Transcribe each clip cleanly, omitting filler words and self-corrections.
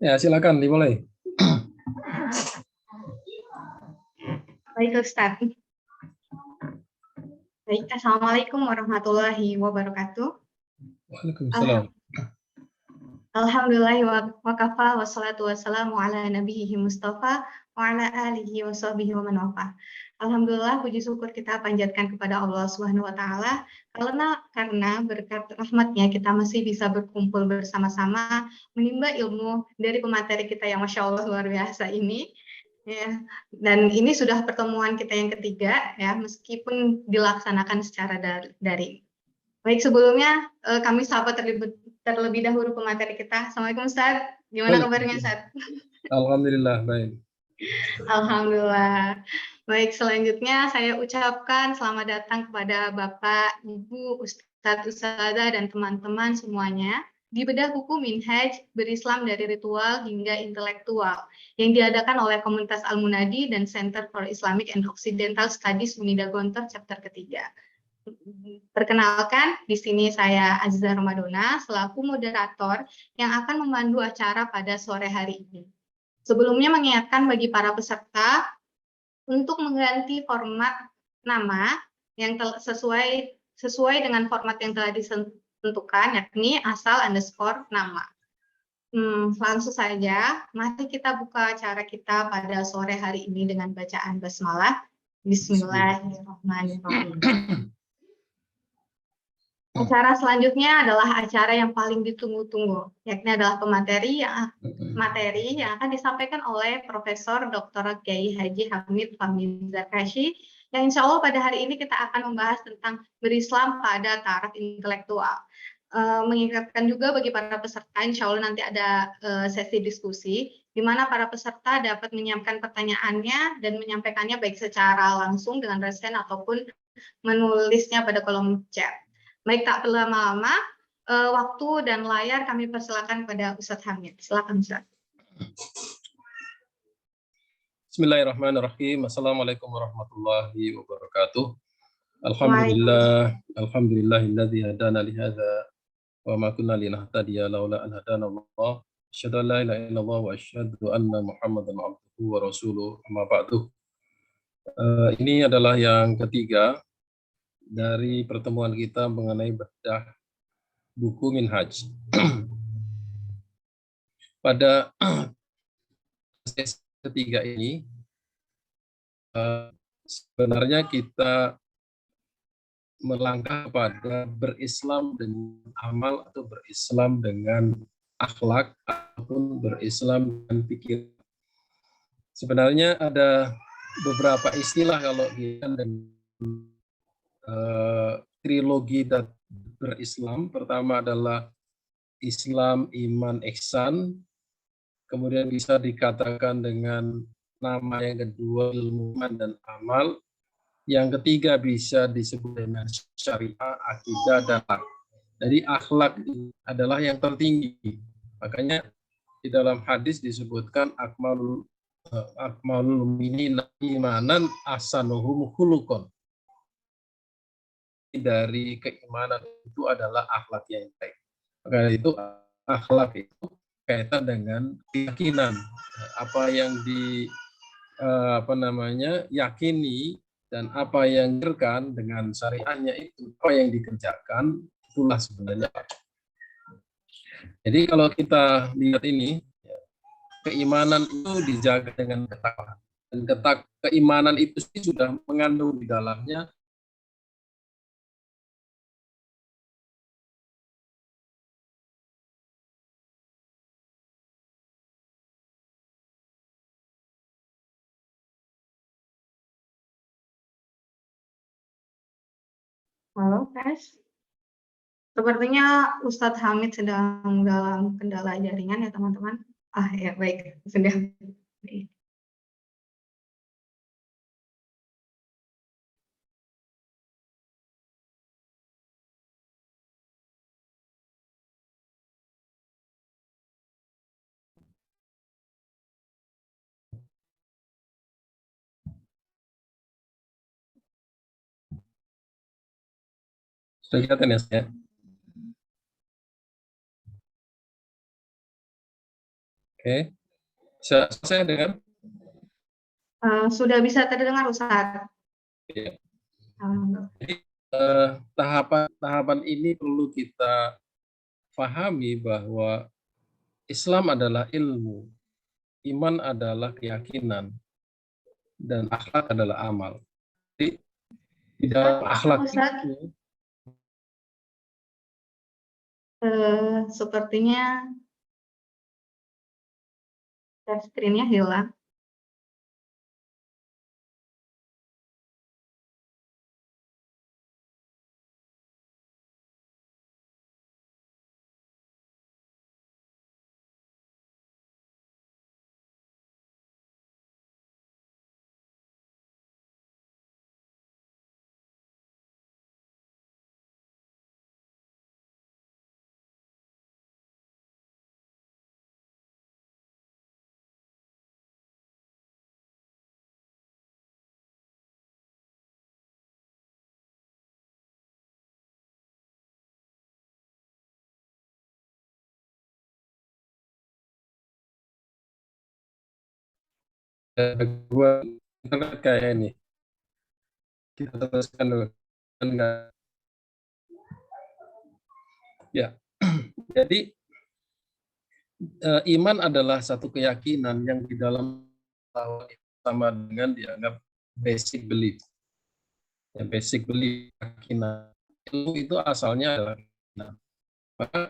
Ya, silakan dimulai. Baik, Ustaz. Baik, Assalamualaikum warahmatullahi wabarakatuh. Waalaikumsalam. Alhamdulillah wa kafa wassalatu wassalamu ala nabiyhi mustafa wa ala alihi wa sahbihi wa man wafa. Alhamdulillah, puji syukur kita panjatkan kepada Allah Subhanahu wa taala karena berkat rahmatnya kita masih bisa berkumpul bersama-sama menimba ilmu dari pemateri kita yang Masya Allah luar biasa ini. Ya, dan ini sudah pertemuan kita yang ketiga ya, meskipun dilaksanakan secara daring. Baik, sebelumnya kami sapa terlebih dahulu pemateri kita. Assalamualaikum Ustaz. Gimana kabarnya Ustaz? Alhamdulillah, baik. Alhamdulillah. Baik, selanjutnya saya ucapkan selamat datang kepada Bapak, Ibu, Ustadz, Ustadzah, dan teman-teman semuanya di bedah buku Minhaj Berislam dari Ritual hingga Intelektual yang diadakan oleh Komunitas Al-Munadi dan Center for Islamic and Occidental Studies Unida Gontor chapter ketiga. Perkenalkan, di sini saya Aziza Ramadona selaku moderator yang akan memandu acara pada sore hari ini. Sebelumnya mengingatkan bagi para peserta untuk mengganti format nama yang sesuai dengan format yang telah ditentukan, yakni asal underscore nama. Langsung saja, mari kita buka acara kita pada sore hari ini dengan bacaan basmalah. Bismillahirrahmanirrahim. Acara selanjutnya adalah acara yang paling ditunggu-tunggu, yakni adalah materi yang akan disampaikan oleh Profesor Dr. Kiai Haji Hamid Fahmi Zarkashi, yang insya Allah pada hari ini kita akan membahas tentang berislam pada taraf intelektual. Mengingatkan juga bagi para peserta, insya Allah nanti ada sesi diskusi, di mana para peserta dapat menyiapkan pertanyaannya dan menyampaikannya baik secara langsung dengan resen ataupun menulisnya pada kolom chat. Baik, tak perlu lama-lama, waktu dan layar kami persilakan pada Ustadz Hamid. Silakan Ustadz. Bismillahirrahmanirrahim. Assalamualaikum warahmatullahi wabarakatuh. Alhamdulillahilladzi hadana li hadza wa ma kunna linahtadiya laula an hadana Allah. Asyhadu an la ilaha illallah wa asyhadu anna Muhammadan abduhu wa rasuluh. Amma ba'du. Ini adalah yang ketiga dari pertemuan kita mengenai bedah buku Minhaj. Pada sesi ketiga ini, sebenarnya kita melangkah pada berislam dengan amal atau berislam dengan akhlak ataupun berislam dengan pikir. Sebenarnya ada beberapa istilah kalau kita dengan trilogi dan berislam. Pertama adalah Islam, iman, ihsan. Kemudian bisa dikatakan dengan nama yang kedua ilmu iman dan amal. Yang ketiga bisa disebut dengan syariah, akidah, dan akhlak. Jadi akhlak adalah yang tertinggi. Makanya di dalam hadis disebutkan akmalul mu'minina imanan ahsanuhum khuluqan. Dari keimanan itu adalah akhlak yang baik. Maka itu akhlak itu kaitan dengan keyakinan, apa yang yakini dan apa yang dikerjakan dengan syariahnya itu, apa yang dikerjakan itulah sebenarnya. Jadi kalau kita lihat ini, keimanan itu dijaga dengan ketakwaan, dan keimanan itu sudah mengandung di dalamnya Halo, Tes. Sepertinya Ustadz Hamid sedang dalam kendala jaringan ya, teman-teman. Ya, baik. Sudah. sudah kelihatan ya saya. Oke, bisa saya dengan Sudah bisa terdengar, Ustaz. ya. Alhamdulillah. Jadi tahapan ini perlu kita pahami bahwa Islam adalah ilmu, iman adalah keyakinan, dan akhlak adalah amal. Jadi di dalam akhlak Ustaz, itu sepertinya share screen-nya hilang. gua internet kayak ini. Kita teruskan dulu. Enggak. Ya, jadi iman adalah satu keyakinan yang di dalam sama dengan dianggap basic belief. Ya, basic belief keyakinan. Ilmu itu asalnya adalah keyakinan. Maka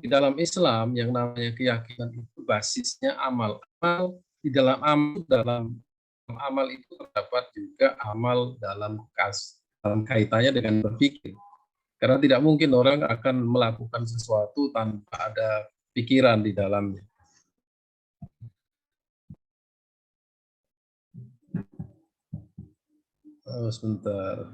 di dalam Islam yang namanya keyakinan itu basisnya amal. Amal di dalam amal itu terdapat juga amal dalam kaitannya dengan berpikir. Karena tidak mungkin orang akan melakukan sesuatu tanpa ada pikiran di dalamnya. Oh, sebentar.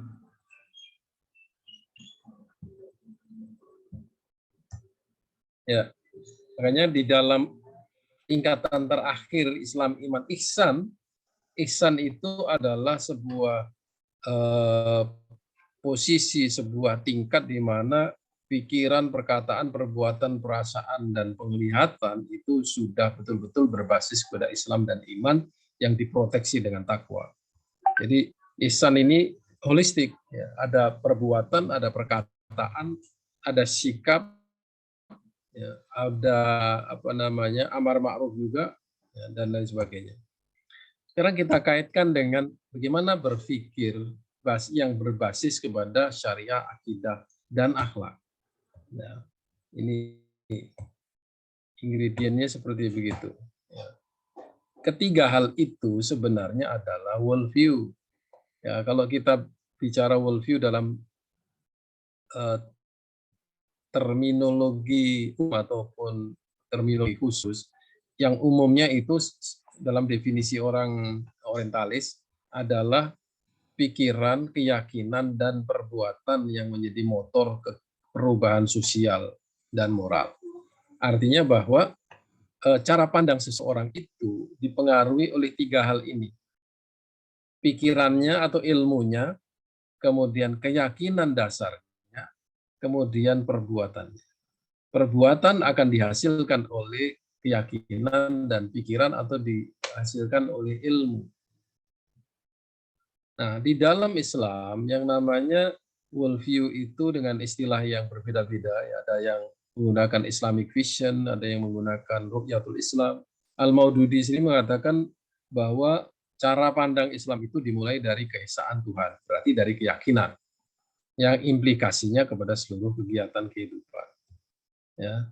Ya, makanya di dalam tingkatan terakhir Islam, iman, ihsan, ihsan itu adalah sebuah posisi, sebuah tingkat di mana pikiran, perkataan, perbuatan, perasaan, dan penglihatan itu sudah betul-betul berbasis kepada Islam dan iman yang diproteksi dengan takwa. Jadi ihsan ini holistik, ya. Ada perbuatan, ada perkataan, ada sikap, ya, ada amar ma'ruf juga, ya, dan lain sebagainya. Sekarang kita kaitkan dengan bagaimana berpikir yang berbasis kepada syariah, akidah, dan akhlak. Ya, ini ingredientnya seperti begitu. Ya. Ketiga hal itu sebenarnya adalah worldview. Ya, kalau kita bicara worldview dalam terminologi ataupun terminologi khusus, yang umumnya itu dalam definisi orang orientalis adalah pikiran, keyakinan, dan perbuatan yang menjadi motor perubahan sosial dan moral. Artinya bahwa cara pandang seseorang itu dipengaruhi oleh tiga hal ini. Pikirannya atau ilmunya, kemudian keyakinan dasarnya, kemudian perbuatannya. Perbuatan akan dihasilkan oleh keyakinan dan pikiran atau dihasilkan oleh ilmu. Nah, di dalam Islam yang namanya worldview itu dengan istilah yang berbeda-beda, ya, ada yang menggunakan Islamic vision, ada yang menggunakan Ru'yatul Islam. Al-Maududi sini mengatakan bahwa cara pandang Islam itu dimulai dari keesaan Tuhan, berarti dari keyakinan yang implikasinya kepada seluruh kegiatan kehidupan. Ya.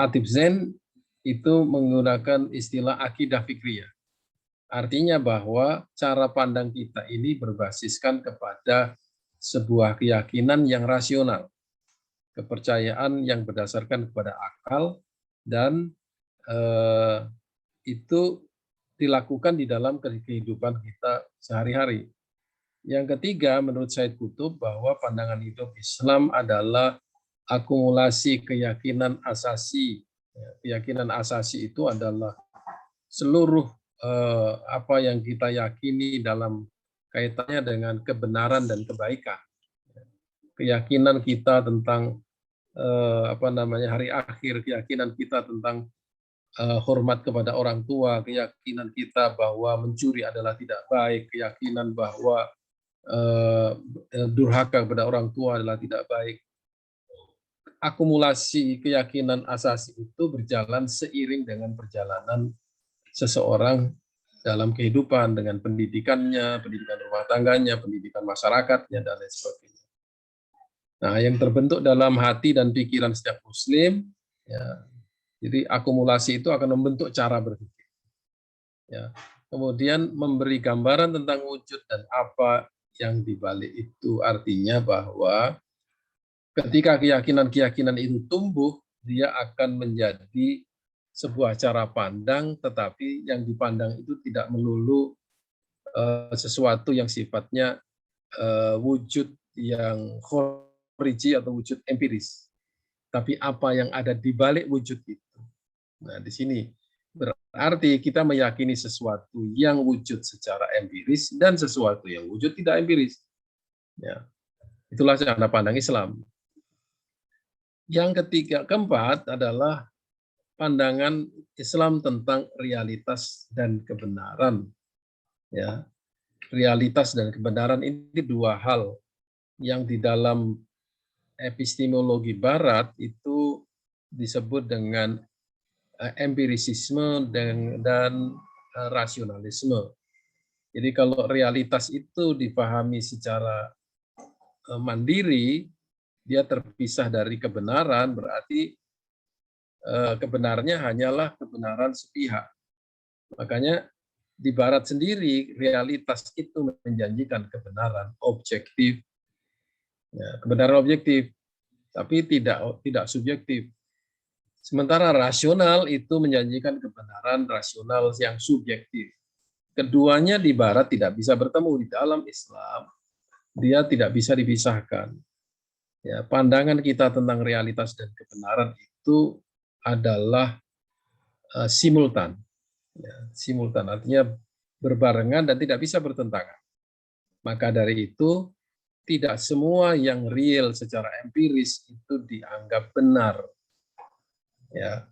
Atib Zain itu menggunakan istilah akidah fikriyah. Artinya bahwa cara pandang kita ini berbasiskan kepada sebuah keyakinan yang rasional, kepercayaan yang berdasarkan kepada akal, dan itu dilakukan di dalam kehidupan kita sehari-hari. Yang ketiga, menurut Said Qutb, bahwa pandangan hidup Islam adalah akumulasi keyakinan asasi. Keyakinan asasi itu adalah seluruh apa yang kita yakini dalam kaitannya dengan kebenaran dan kebaikan. Keyakinan kita tentang hari akhir, keyakinan kita tentang hormat kepada orang tua, keyakinan kita bahwa mencuri adalah tidak baik, keyakinan bahwa durhaka kepada orang tua adalah tidak baik. Akumulasi keyakinan asasi itu berjalan seiring dengan perjalanan seseorang dalam kehidupan, dengan pendidikannya, pendidikan rumah tangganya, pendidikan masyarakatnya, dan lain sebagainya. Nah, yang terbentuk dalam hati dan pikiran setiap Muslim, ya, jadi akumulasi itu akan membentuk cara berpikir. Ya. Kemudian memberi gambaran tentang wujud dan apa yang dibalik itu, artinya bahwa ketika keyakinan-keyakinan itu tumbuh, dia akan menjadi sebuah cara pandang, tetapi yang dipandang itu tidak melulu sesuatu yang sifatnya wujud yang khoriji atau wujud empiris, tapi apa yang ada di balik wujud itu. Nah, di sini berarti kita meyakini sesuatu yang wujud secara empiris dan sesuatu yang wujud tidak empiris. Ya, itulah cara pandang Islam. Yang keempat adalah pandangan Islam tentang realitas dan kebenaran. Ya, realitas dan kebenaran ini dua hal yang di dalam epistemologi Barat itu disebut dengan empirisisme dan rasionalisme. Jadi kalau realitas itu dipahami secara mandiri, dia terpisah dari kebenaran, berarti kebenarannya hanyalah kebenaran sepihak. Makanya di Barat sendiri, realitas itu menjanjikan kebenaran objektif, ya, kebenaran objektif, tapi tidak subjektif. Sementara rasional itu menjanjikan kebenaran rasional yang subjektif. Keduanya di Barat tidak bisa bertemu. Di dalam Islam, dia tidak bisa dipisahkan. Ya, pandangan kita tentang realitas dan kebenaran itu adalah simultan. Ya, simultan artinya berbarengan dan tidak bisa bertentangan. Maka dari itu, tidak semua yang real secara empiris itu dianggap benar. Ya.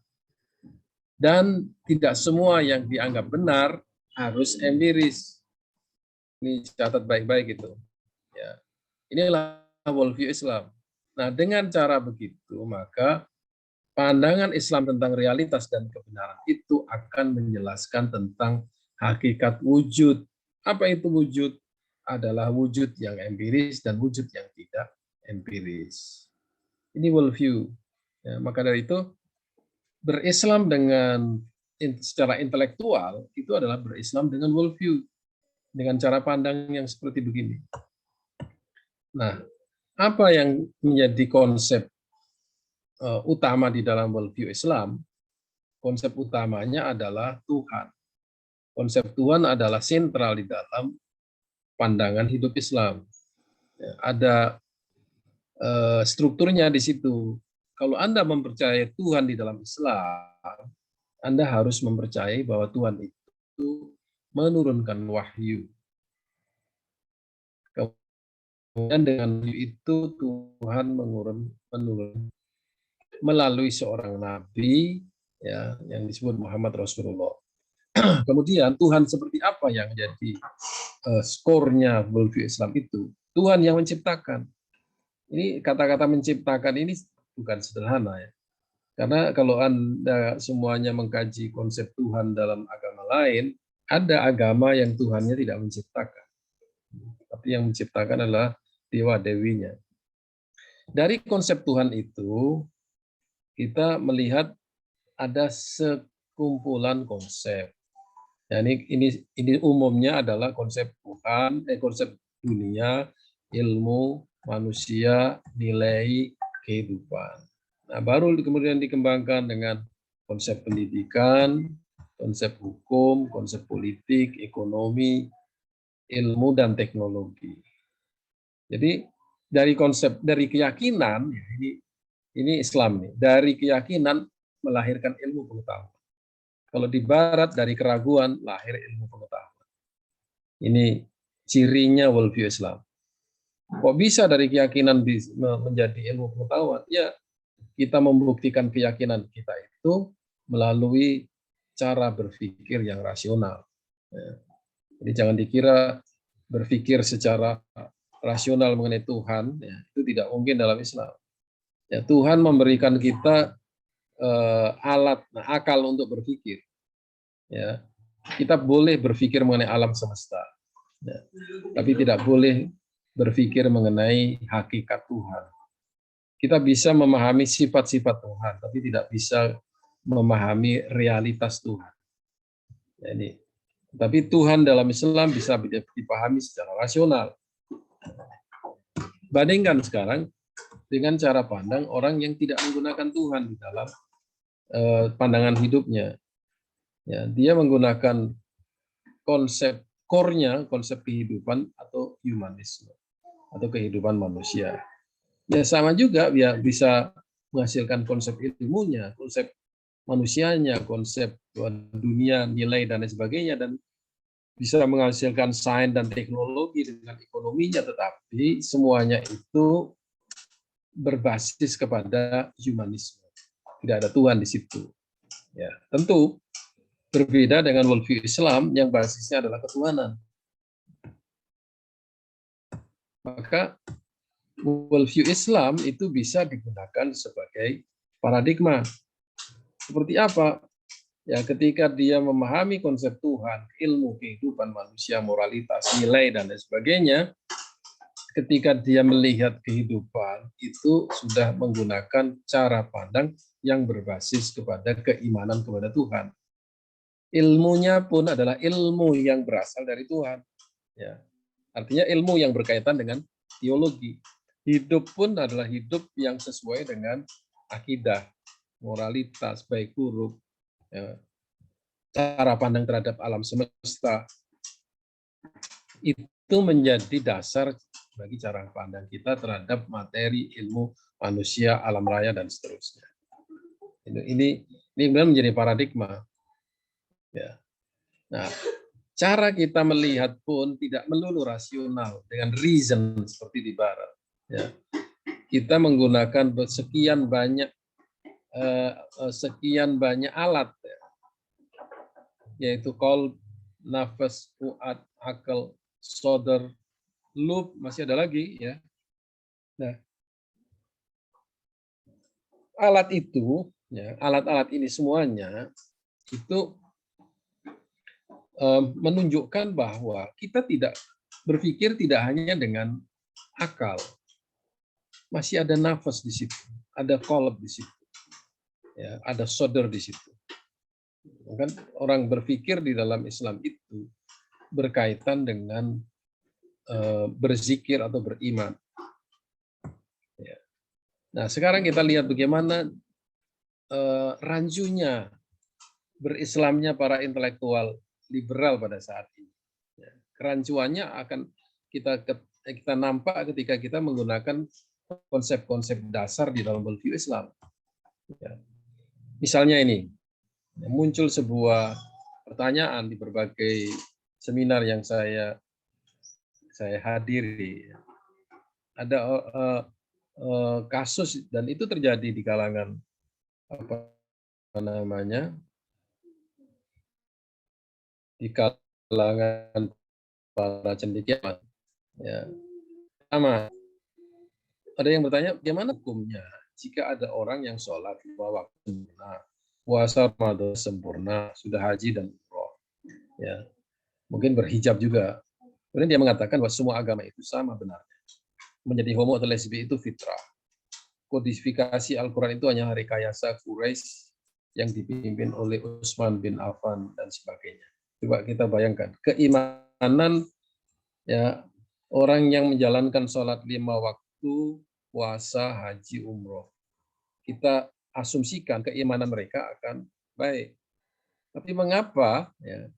Dan tidak semua yang dianggap benar harus empiris. Ini catat baik-baik itu. Ya. Inilah worldview Islam. Nah, dengan cara begitu, maka pandangan Islam tentang realitas dan kebenaran itu akan menjelaskan tentang hakikat wujud. Apa itu wujud? Adalah wujud yang empiris dan wujud yang tidak empiris. Ini worldview. Ya, maka dari itu, berislam secara intelektual itu adalah berislam dengan worldview, dengan cara pandang yang seperti begini. Nah, apa yang menjadi konsep utama di dalam worldview Islam? Konsep utamanya adalah Tuhan. Konsep Tuhan adalah sentral di dalam pandangan hidup Islam. Ya, ada strukturnya di situ. Kalau Anda mempercayai Tuhan di dalam Islam, Anda harus mempercayai bahwa Tuhan itu menurunkan wahyu. Kemudian dengan itu Tuhan menurun melalui seorang nabi, ya, yang disebut Muhammad Rasulullah. Kemudian Tuhan seperti apa yang jadi skornya worldview Islam itu? Tuhan yang menciptakan. Ini kata-kata menciptakan ini bukan sederhana, ya. Karena kalau Anda semuanya mengkaji konsep Tuhan dalam agama lain, ada agama yang Tuhannya tidak menciptakan. Tapi yang menciptakan adalah dewa-dewinya. Dari konsep Tuhan itu, kita melihat ada sekumpulan konsep. Ya, ini umumnya adalah konsep Tuhan, konsep dunia, ilmu, manusia, nilai, kehidupan. Nah, baru kemudian dikembangkan dengan konsep pendidikan, konsep hukum, konsep politik, ekonomi, ilmu, dan teknologi. Jadi dari keyakinan, ini Islam nih, dari keyakinan melahirkan ilmu pengetahuan. Kalau di Barat dari keraguan lahir ilmu pengetahuan. Ini cirinya worldview Islam. Kok bisa dari keyakinan menjadi ilmu pengetahuan? Ya, kita membuktikan keyakinan kita itu melalui cara berpikir yang rasional. Ya. Jadi jangan dikira berpikir secara rasional mengenai Tuhan, ya, itu tidak mungkin dalam Islam. Ya, Tuhan memberikan kita alat, akal untuk berpikir. Ya, kita boleh berpikir mengenai alam semesta, ya, tapi tidak boleh berpikir mengenai hakikat Tuhan. Kita bisa memahami sifat-sifat Tuhan, tapi tidak bisa memahami realitas Tuhan. Jadi, tapi Tuhan dalam Islam bisa dipahami secara rasional. Bandingkan sekarang dengan cara pandang orang yang tidak menggunakan Tuhan di dalam pandangan hidupnya. Ya, dia menggunakan konsep core-nya, konsep kehidupan atau humanisme atau kehidupan manusia. Ya sama juga ya bisa menghasilkan konsep ilmunya, konsep manusianya, konsep dunia, nilai dan lain sebagainya, dan bisa menghasilkan sains dan teknologi dengan ekonominya, tetapi semuanya itu berbasis kepada humanisme. Tidak ada Tuhan di situ. Ya, tentu berbeda dengan worldview Islam yang basisnya adalah ketuhanan. Maka worldview Islam itu bisa digunakan sebagai paradigma. Seperti apa? Ya, ketika dia memahami konsep Tuhan, ilmu kehidupan manusia, moralitas, nilai, dan lain sebagainya, ketika dia melihat kehidupan, itu sudah menggunakan cara pandang yang berbasis kepada keimanan kepada Tuhan. Ilmunya pun adalah ilmu yang berasal dari Tuhan. Ya. Artinya ilmu yang berkaitan dengan teologi. Hidup pun adalah hidup yang sesuai dengan akidah, moralitas, baik buruk, ya, cara pandang terhadap alam semesta. Itu menjadi dasar bagi cara pandang kita terhadap materi, ilmu, manusia, alam raya, dan seterusnya. Ini benar menjadi paradigma. Ya. Nah, cara kita melihat pun tidak melulu rasional dengan reason seperti di Barat. Ya. Kita menggunakan sekian banyak alat, ya, yaitu qalb, nafas, fuad, akal, sodar, lub, masih ada lagi, ya. Nah, alat itu, ya, alat-alat ini semuanya itu menunjukkan bahwa kita tidak berpikir tidak hanya dengan akal, masih ada nafas di situ, ada qalb di situ, ya, ada sodar di situ. Kan orang berpikir di dalam Islam itu berkaitan dengan berzikir atau beriman. Ya. Nah, sekarang kita lihat bagaimana rancunya berislamnya para intelektual liberal pada saat ini. Ya. Kerancuannya akan kita nampak ketika kita menggunakan konsep-konsep dasar di dalam worldview Islam. Ya. Misalnya ini, muncul sebuah pertanyaan di berbagai seminar yang saya hadiri. Ada kasus, dan itu terjadi di kalangan di kalangan para cendekiawan. Ya. Sama. Ada yang bertanya, bagaimana hukumnya jika ada orang yang sholat 5 waktu sempurna, puasa Ramadan sempurna, sudah haji dan umroh, ya, mungkin berhijab juga. Kemudian dia mengatakan bahwa semua agama itu sama benarnya. Menjadi homo atau lesbi itu fitrah. Kodifikasi Al-Quran itu hanya rekayasa Quraisy yang dipimpin oleh Utsman bin Affan dan sebagainya. Coba kita bayangkan, keimanan, ya, orang yang menjalankan sholat 5 waktu, puasa, haji, umroh. Kita asumsikan keimanan mereka akan baik. Tapi mengapa, ya,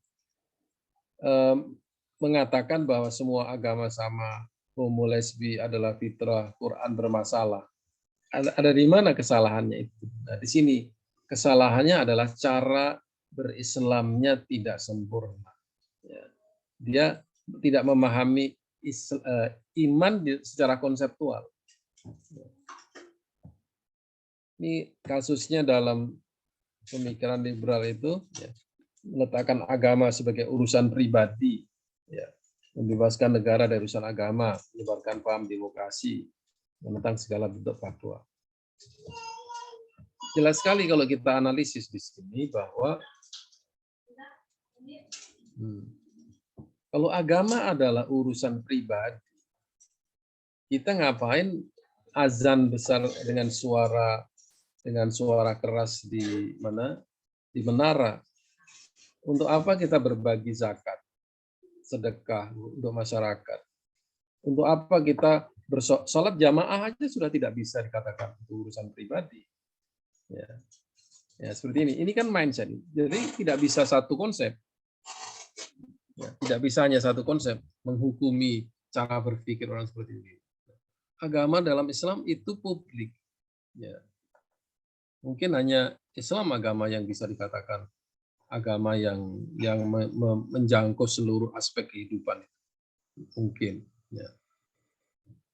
mengatakan bahwa semua agama sama, homo lesbi adalah fitrah, Quran bermasalah? Ada di mana kesalahannya itu? Nah, di sini kesalahannya adalah cara berislamnya tidak sempurna. Ya. Dia tidak memahami iman secara konseptual. Ini kasusnya dalam pemikiran liberal itu ya, meletakkan agama sebagai urusan pribadi, ya, membebaskan negara dari urusan agama, menyebarkan paham demokrasi, menentang segala bentuk fatwa. Jelas sekali kalau kita analisis di sini bahwa kalau agama adalah urusan pribadi, kita ngapain azan besar dengan suara keras di mana? Di menara. Untuk apa kita berbagi zakat, sedekah untuk masyarakat? Untuk apa kita sholat jamaah aja sudah tidak bisa dikatakan itu urusan pribadi. Ya. Ya, seperti ini. Ini kan mindset. Jadi tidak bisa satu konsep. Ya, tidak bisa hanya satu konsep menghukumi cara berpikir orang seperti ini. Agama dalam Islam itu publik. Ya. Mungkin hanya Islam agama yang bisa dikatakan agama yang menjangkau seluruh aspek kehidupan. Mungkin. Ya.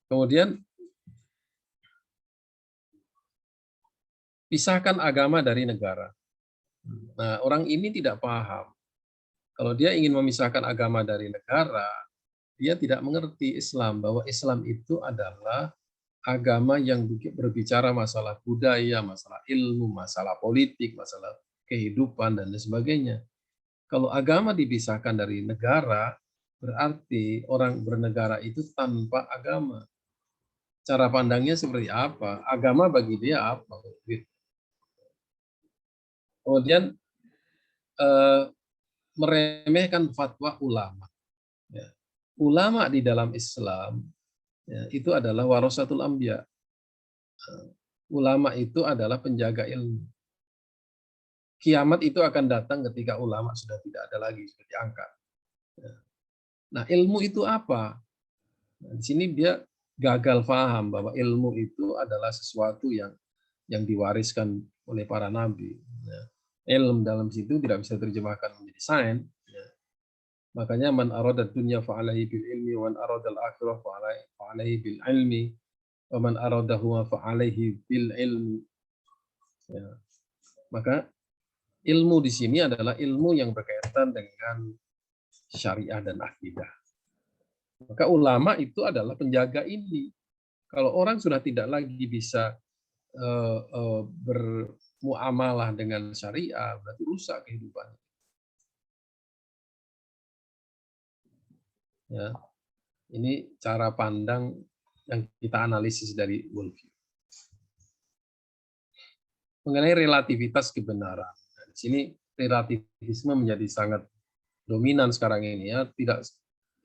Kemudian pisahkan agama dari negara. Nah, orang ini tidak paham. Kalau dia ingin memisahkan agama dari negara, dia tidak mengerti Islam, bahwa Islam itu adalah agama yang berbicara masalah budaya, masalah ilmu, masalah politik, masalah kehidupan, dan lain sebagainya. Kalau agama dipisahkan dari negara, berarti orang bernegara itu tanpa agama. Cara pandangnya seperti apa? Agama bagi dia apa? Kemudian meremehkan fatwa ulama. Ya. Ulama di dalam Islam ya, itu adalah warasatul anbiya. Ulama itu adalah penjaga ilmu. Kiamat itu akan datang ketika ulama sudah tidak ada lagi, sudah diangkat. Ya. Nah, ilmu itu apa? Nah, di sini dia gagal paham bahwa ilmu itu adalah sesuatu yang diwariskan oleh para nabi. Ya. Ilmu dalam situ tidak bisa terjemahkan menjadi sains. Ya. Makanya man arada dunya fa'alaihi bil ilmi wa man arada al-akhirah fa'alaihi bil ilmi wa man aradahu fa'alaihi bil ilmi. Ya. Maka ilmu di sini adalah ilmu yang berkaitan dengan syariah dan akidah. Maka ulama itu adalah penjaga ini. Kalau orang sudah tidak lagi bisa bermuamalah dengan syariah, berarti rusak kehidupannya. Ya, ini cara pandang yang kita analisis dari worldview. Mengenai relativitas kebenaran, di sini relativisme menjadi sangat dominan sekarang ini. Ya, tidak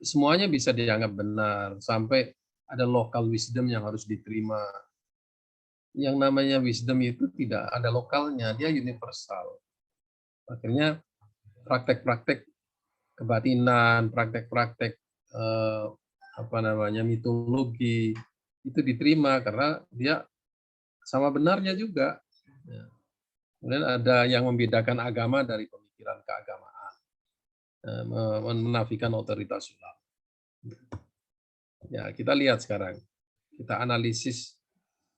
semuanya bisa dianggap benar, sampai ada local wisdom yang harus diterima. Yang namanya wisdom itu tidak ada lokalnya, dia universal. Akhirnya praktek-praktek kebatinan, praktek-praktek mitologi itu diterima karena dia sama benarnya juga. Ya. Kemudian ada yang membedakan agama dari pemikiran keagamaan, menafikan otoritas ulama. Ya, kita lihat sekarang, kita analisis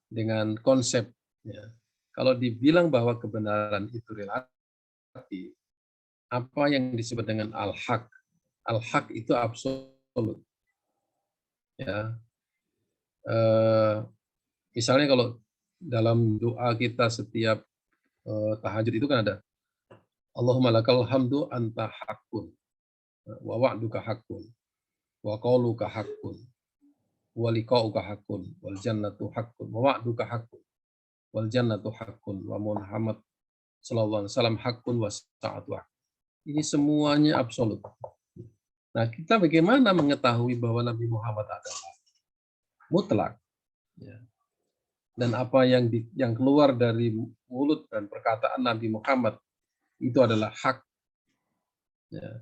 dengan konsep. Ya. Kalau dibilang bahwa kebenaran itu relatif, apa yang disebut dengan al-haq? Al-haq itu absolut. Ya. Misalnya kalau dalam doa kita setiap tahajud itu kan ada Allahumma lakal hamdu anta haqqun wa wa'duka haqqun wa qauluka haqqun wa liqa'uka haqqun wal jannatu haqqun wa wa'duka haqqun wal jannatu haqqun wa Muhammad sallallahu alaihi wasallam haqqun wa sa'atu. Ini semuanya absolut. Nah, kita bagaimana mengetahui bahwa Nabi Muhammad adalah mutlak? Ya. Dan apa yang keluar dari mulut dan perkataan Nabi Muhammad itu adalah hak. Ya.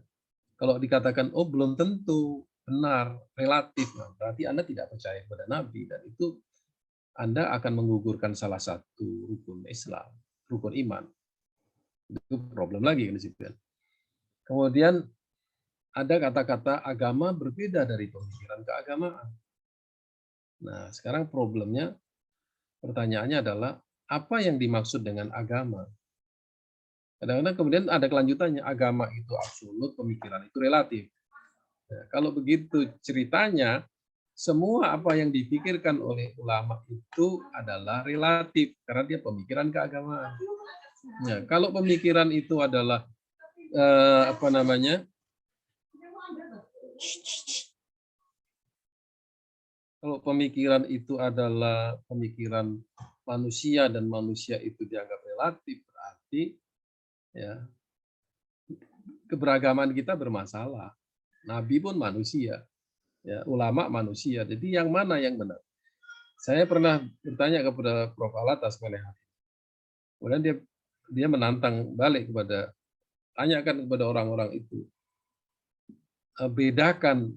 Kalau dikatakan, oh belum tentu benar, relatif, nah, berarti Anda tidak percaya kepada Nabi, dan itu Anda akan menggugurkan salah satu rukun Islam, rukun iman. Itu problem lagi di situ. Kemudian ada kata-kata agama berbeda dari pemikiran keagamaan. Nah, sekarang problemnya, pertanyaannya adalah apa yang dimaksud dengan agama. Kadang-kadang kemudian ada kelanjutannya, agama itu absolut, pemikiran itu relatif. Ya, kalau begitu ceritanya, semua apa yang dipikirkan oleh ulama itu adalah relatif karena dia pemikiran keagamaan. Ya, kalau pemikiran itu adalah apa namanya? Kalau pemikiran itu adalah pemikiran manusia dan manusia itu dianggap relatif, berarti ya keberagaman kita bermasalah. Nabi pun manusia, ya ulama manusia. Jadi yang mana yang benar? Saya pernah bertanya kepada Prof. Alatas mengenai hal ini. Kemudian dia menantang balik tanyakan kepada orang-orang itu, bedakan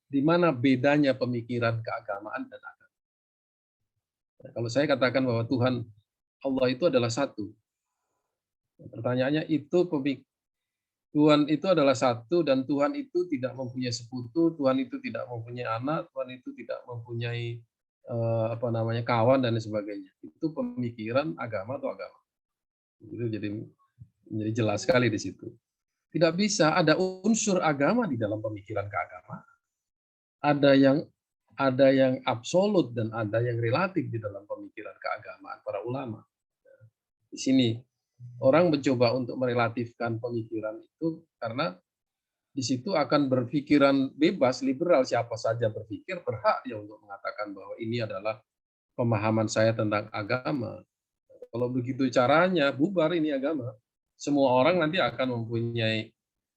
di mana bedanya pemikiran keagamaan dan agama. Kalau saya katakan bahwa Tuhan Allah itu adalah satu, pertanyaannya itu Tuhan itu adalah satu dan Tuhan itu tidak mempunyai sekutu, Tuhan itu tidak mempunyai anak, Tuhan itu tidak mempunyai apa namanya kawan dan sebagainya. Itu pemikiran agama atau agama. Itu jadi jelas sekali di situ. Tidak bisa ada unsur agama di dalam pemikiran keagamaan. Ada yang absolut dan ada yang relatif di dalam pemikiran keagamaan para ulama. Di sini orang mencoba untuk merelatifkan pemikiran itu karena di situ akan berpikiran bebas, liberal, siapa saja berpikir berhak dia untuk mengatakan bahwa ini adalah pemahaman saya tentang agama. Kalau begitu caranya, bubar ini agama. Semua orang nanti akan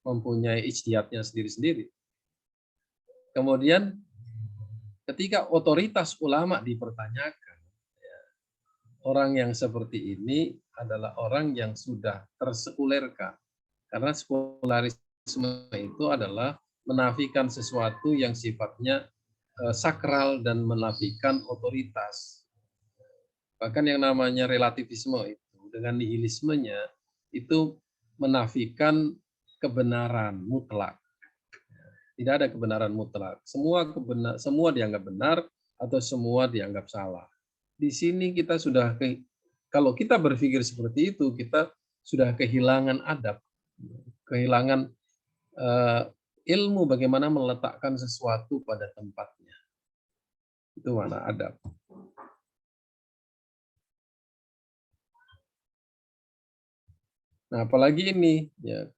mempunyai ijtihadnya sendiri-sendiri. Kemudian ketika otoritas ulama dipertanyakan, orang yang seperti ini adalah orang yang sudah tersekulerkan. Karena sekularisme itu adalah menafikan sesuatu yang sifatnya sakral dan menafikan otoritas. Bahkan yang namanya relativisme itu dengan nihilismenya itu menafikan kebenaran mutlak. Tidak ada kebenaran mutlak. Semua dianggap benar atau semua dianggap salah. Di sini kita sudah kalau kita berpikir seperti itu, kita sudah kehilangan adab, kehilangan ilmu bagaimana meletakkan sesuatu pada tempatnya. Itu mana adab. Nah, apalagi ini ya.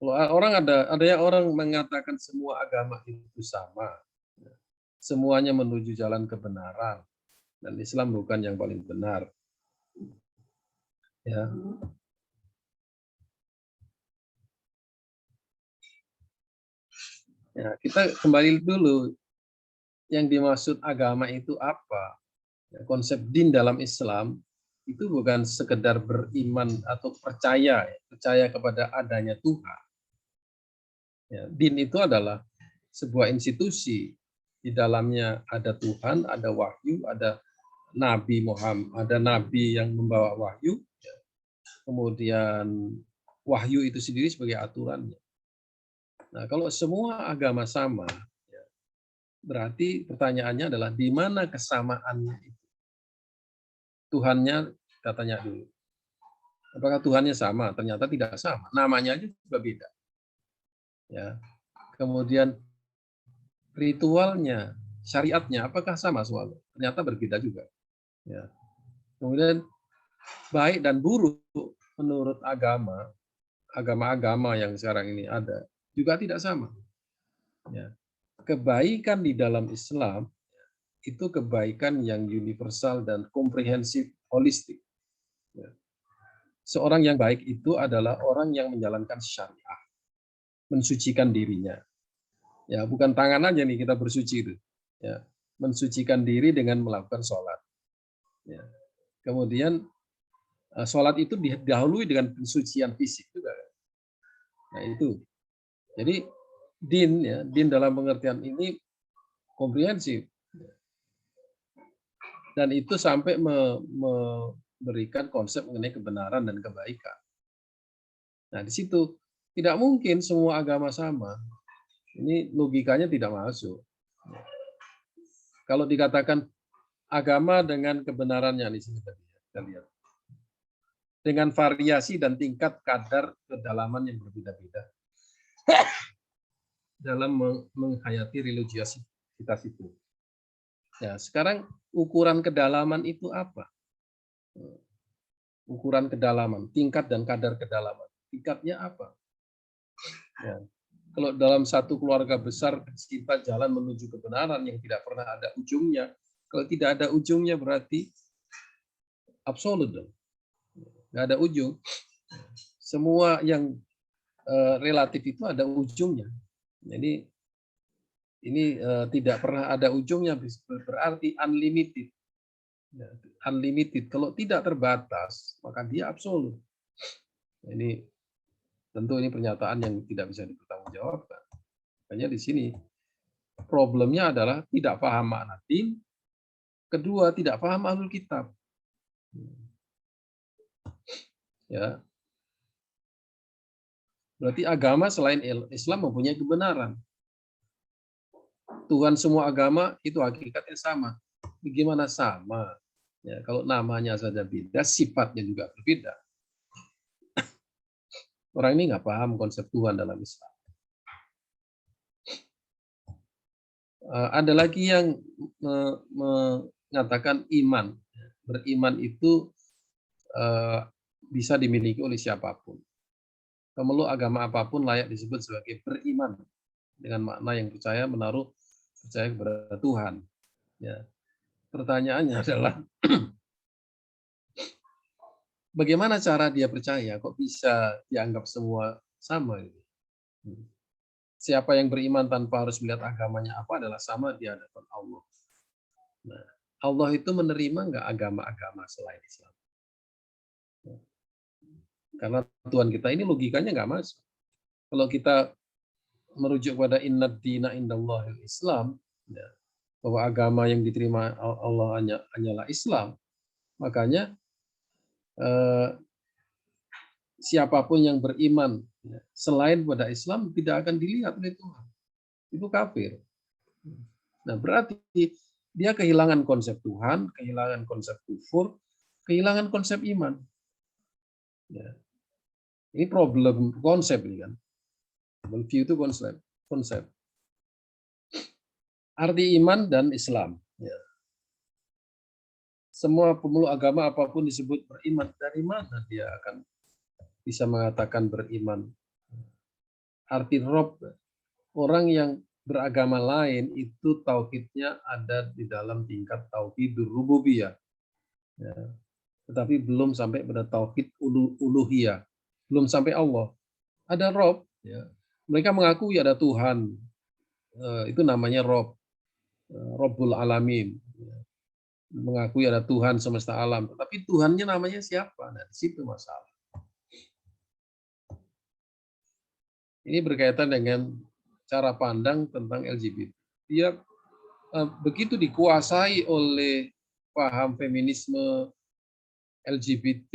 Kalau ada yang orang mengatakan semua agama itu sama. Semuanya menuju jalan kebenaran dan Islam bukan yang paling benar. Ya. Ya, kita kembali dulu yang dimaksud agama itu apa? Ya, konsep din dalam Islam itu bukan sekedar beriman atau percaya kepada adanya Tuhan. Ya, din itu adalah sebuah institusi. Di dalamnya ada Tuhan, ada wahyu, ada Nabi Muhammad, ada Nabi yang membawa wahyu. Kemudian wahyu itu sendiri sebagai aturannya. Nah, kalau semua agama sama, berarti pertanyaannya adalah di mana kesamaannya itu? Tuhannya kita tanya dulu. Apakah Tuhannya sama? Ternyata tidak sama. Namanya aja juga beda. Ya. Kemudian ritualnya, syariatnya, apakah sama soalnya? Ternyata berbeda juga. Ya. Kemudian baik dan buruk menurut agama-agama yang sekarang ini ada juga tidak sama. Ya. Kebaikan di dalam Islam itu kebaikan yang universal dan komprehensif, holistik. Ya. Seorang yang baik itu adalah orang yang menjalankan syariah, mensucikan dirinya. Ya, bukan tangan aja nih kita bersuci itu. Ya, mensucikan diri dengan melakukan sholat. Ya. Kemudian sholat itu didahului dengan pensucian fisik juga. Nah itu. Jadi din dalam pengertian ini komprehensif. Dan itu sampai memberikan konsep mengenai kebenaran dan kebaikan. Nah, di situ tidak mungkin semua agama sama. Ini logikanya tidak masuk. Kalau dikatakan agama dengan kebenarannya di sini tadi. Kita lihat. Dengan variasi dan tingkat kadar kedalaman yang berbeda-beda dalam menghayati religiositas itu. Ya, sekarang ukuran kedalaman itu apa? Ukuran kedalaman, tingkat dan kadar kedalaman. Tingkatnya apa? Ya. Kalau dalam satu keluarga besar kita jalan menuju kebenaran yang tidak pernah ada ujungnya. Kalau tidak ada ujungnya berarti absolut dong. Nggak ada ujung. Semua yang relatif itu ada ujungnya. Jadi ini tidak pernah ada ujungnya berarti unlimited. Ya, unlimited. Kalau tidak terbatas maka dia absolut. Ini tentu ini pernyataan yang tidak bisa dipertanggungjawabkan. Makanya di sini problemnya adalah tidak paham makna din, kedua tidak paham ahlul kitab. Ya. Berarti agama selain Islam mempunyai kebenaran. Tuhan semua agama itu hakikatnya sama. Bagaimana sama? Ya, kalau namanya saja beda, sifatnya juga berbeda. Orang ini nggak paham konsep Tuhan dalam Islam. Ada lagi yang mengatakan iman. Beriman itu bisa dimiliki oleh siapapun. Pemeluk agama apapun layak disebut sebagai beriman dengan makna yang percaya kepada Tuhan. Ya. Pertanyaannya adalah bagaimana cara dia percaya? Kok bisa dianggap semua sama? Siapa yang beriman tanpa harus melihat agamanya apa adalah sama di hadapan Allah. Nah, Allah itu menerima nggak agama-agama selain Islam? Karena Tuhan kita ini logikanya nggak masuk. Kalau kita merujuk pada innad dina indallahil Islam, ya, bahwa agama yang diterima Allah hanyalah Islam, makanya siapapun yang beriman selain pada Islam tidak akan dilihat oleh Tuhan. Itu kafir. Nah, berarti dia kehilangan konsep Tuhan, kehilangan konsep kufur, kehilangan konsep iman. Ya. Ini problem konsep ini kan. View itu konsep. Arti iman dan Islam. Ya. Semua pemeluk agama apapun disebut beriman, dari mana dia akan bisa mengatakan beriman? Arti Rob, orang yang beragama lain itu tauhidnya ada di dalam tingkat tauhidur rububiyah. Ya. Tetapi belum sampai pada tauhid uluhiyah. Belum sampai Allah. Ada Rob. Ya. Mereka mengakui ada Tuhan. Itu namanya Rob. Robbul Alamin. Ya. Mengakui ada Tuhan semesta alam. Tetapi Tuhannya namanya siapa? Nah, di situ masalah. Ini berkaitan dengan cara pandang tentang LGBT. Dia begitu dikuasai oleh paham feminisme, LGBT,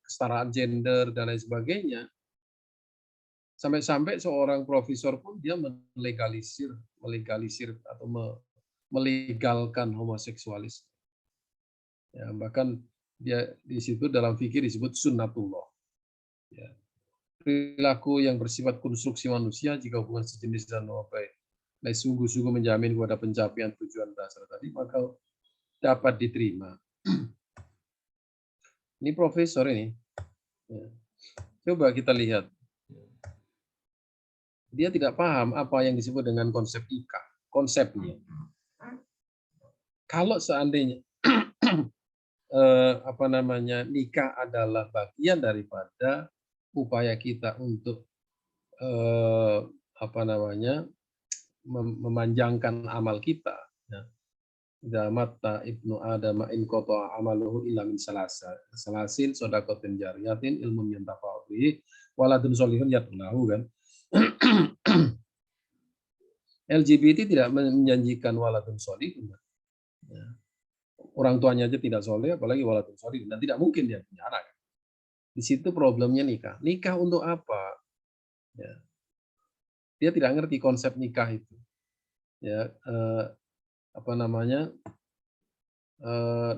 kesetaraan gender, dan lain sebagainya, sampai-sampai seorang profesor pun dia melegalisir atau melegalkan homoseksualisme. Ya, bahkan dia di situ dalam fikih disebut sunnatullah. Ya. Perilaku yang bersifat konstruksi manusia jika hubungan sejenis dan baik sungguh-sungguh menjamin kepada pencapaian tujuan dasar tadi, maka dapat diterima. Ini profesor ini. Ya. Coba kita lihat. Dia tidak paham apa yang disebut dengan konsep nikah, konsepnya. Kalau seandainya nikah adalah bagian daripada upaya kita untuk memanjangkan amal kita. Damatta ibnu Adam in qata amaluhu illa min salasin shadaqatin jariyatin ilmun yantafa'u bihi waladun sholihun yatluhu kan. LGBT tidak menjanjikan waladun sholihun. Orang tuanya aja tidak soleh, apalagi waladun sholihun, dan tidak mungkin dia punya anak. Di situ problemnya nikah. Nikah untuk apa? Ya. Dia tidak ngerti konsep nikah itu. Ya,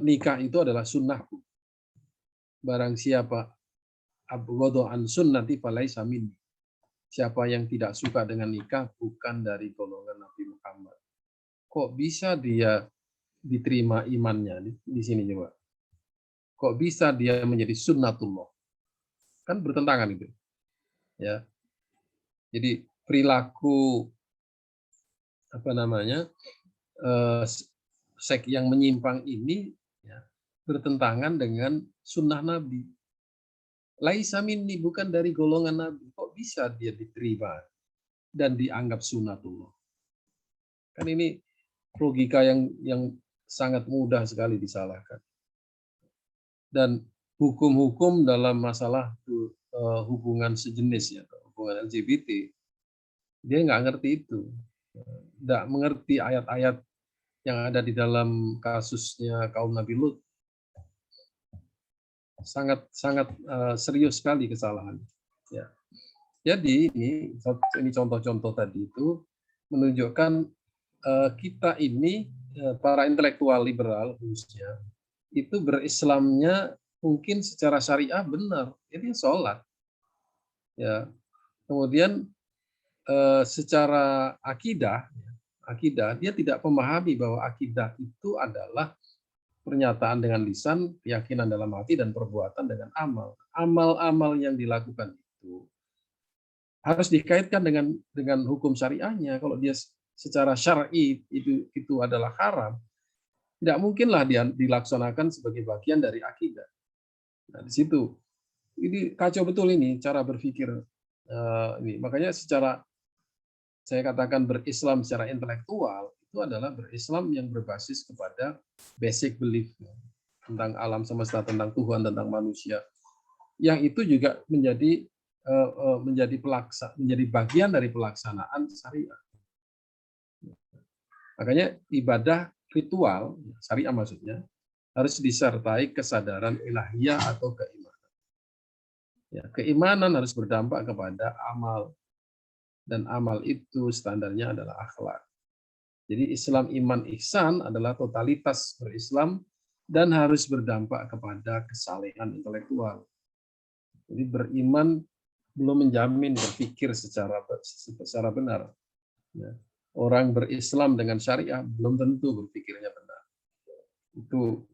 nikah itu adalah sunnahku. Barang siapa abghadu an sunnati falaisa minni. Siapa yang tidak suka dengan nikah bukan dari golongan Nabi Muhammad. Kok bisa dia diterima imannya di sini coba? Kok bisa dia menjadi sunnatullah? Kan bertentangan itu. Ya. Jadi perilaku sek yang menyimpang ini ya, bertentangan dengan sunnah Nabi. Laisa minni, bukan dari golongan Nabi. Kok bisa dia diterima dan dianggap sunnatullah? Kan ini logika yang sangat mudah sekali disalahkan. Dan hukum-hukum dalam masalah hubungan sejenis ya, hubungan LGBT, dia nggak ngerti itu, nggak mengerti ayat-ayat yang ada di dalam kasusnya kaum Nabi Lut. Sangat serius sekali kesalahan. Ya. Jadi ini contoh-contoh tadi itu menunjukkan kita ini para intelektual liberal khususnya itu berislamnya mungkin secara syariah benar, ini sholat. Ya. Kemudian secara akidah dia tidak memahami bahwa akidah itu adalah pernyataan dengan lisan, keyakinan dalam hati, dan perbuatan dengan amal. Amal-amal yang dilakukan itu harus dikaitkan dengan hukum syariahnya. Kalau dia secara syar'i itu adalah haram, tidak mungkinlah dia dilaksanakan sebagai bagian dari akidah. Nah, di situ ini kacau betul ini cara berpikir ini. Makanya saya katakan berislam secara intelektual itu adalah berislam yang berbasis kepada basic belief tentang alam semesta, tentang Tuhan, tentang manusia. Yang itu juga menjadi bagian dari pelaksanaan syariah. Makanya ibadah ritual syariah maksudnya harus disertai kesadaran ilahiyah atau keimanan. Ya, keimanan harus berdampak kepada amal, dan amal itu standarnya adalah akhlak. Jadi Islam iman ihsan adalah totalitas berislam dan harus berdampak kepada kesalehan intelektual. Jadi beriman belum menjamin berpikir secara benar. Orang berislam dengan syariah belum tentu berpikirnya benar. Itu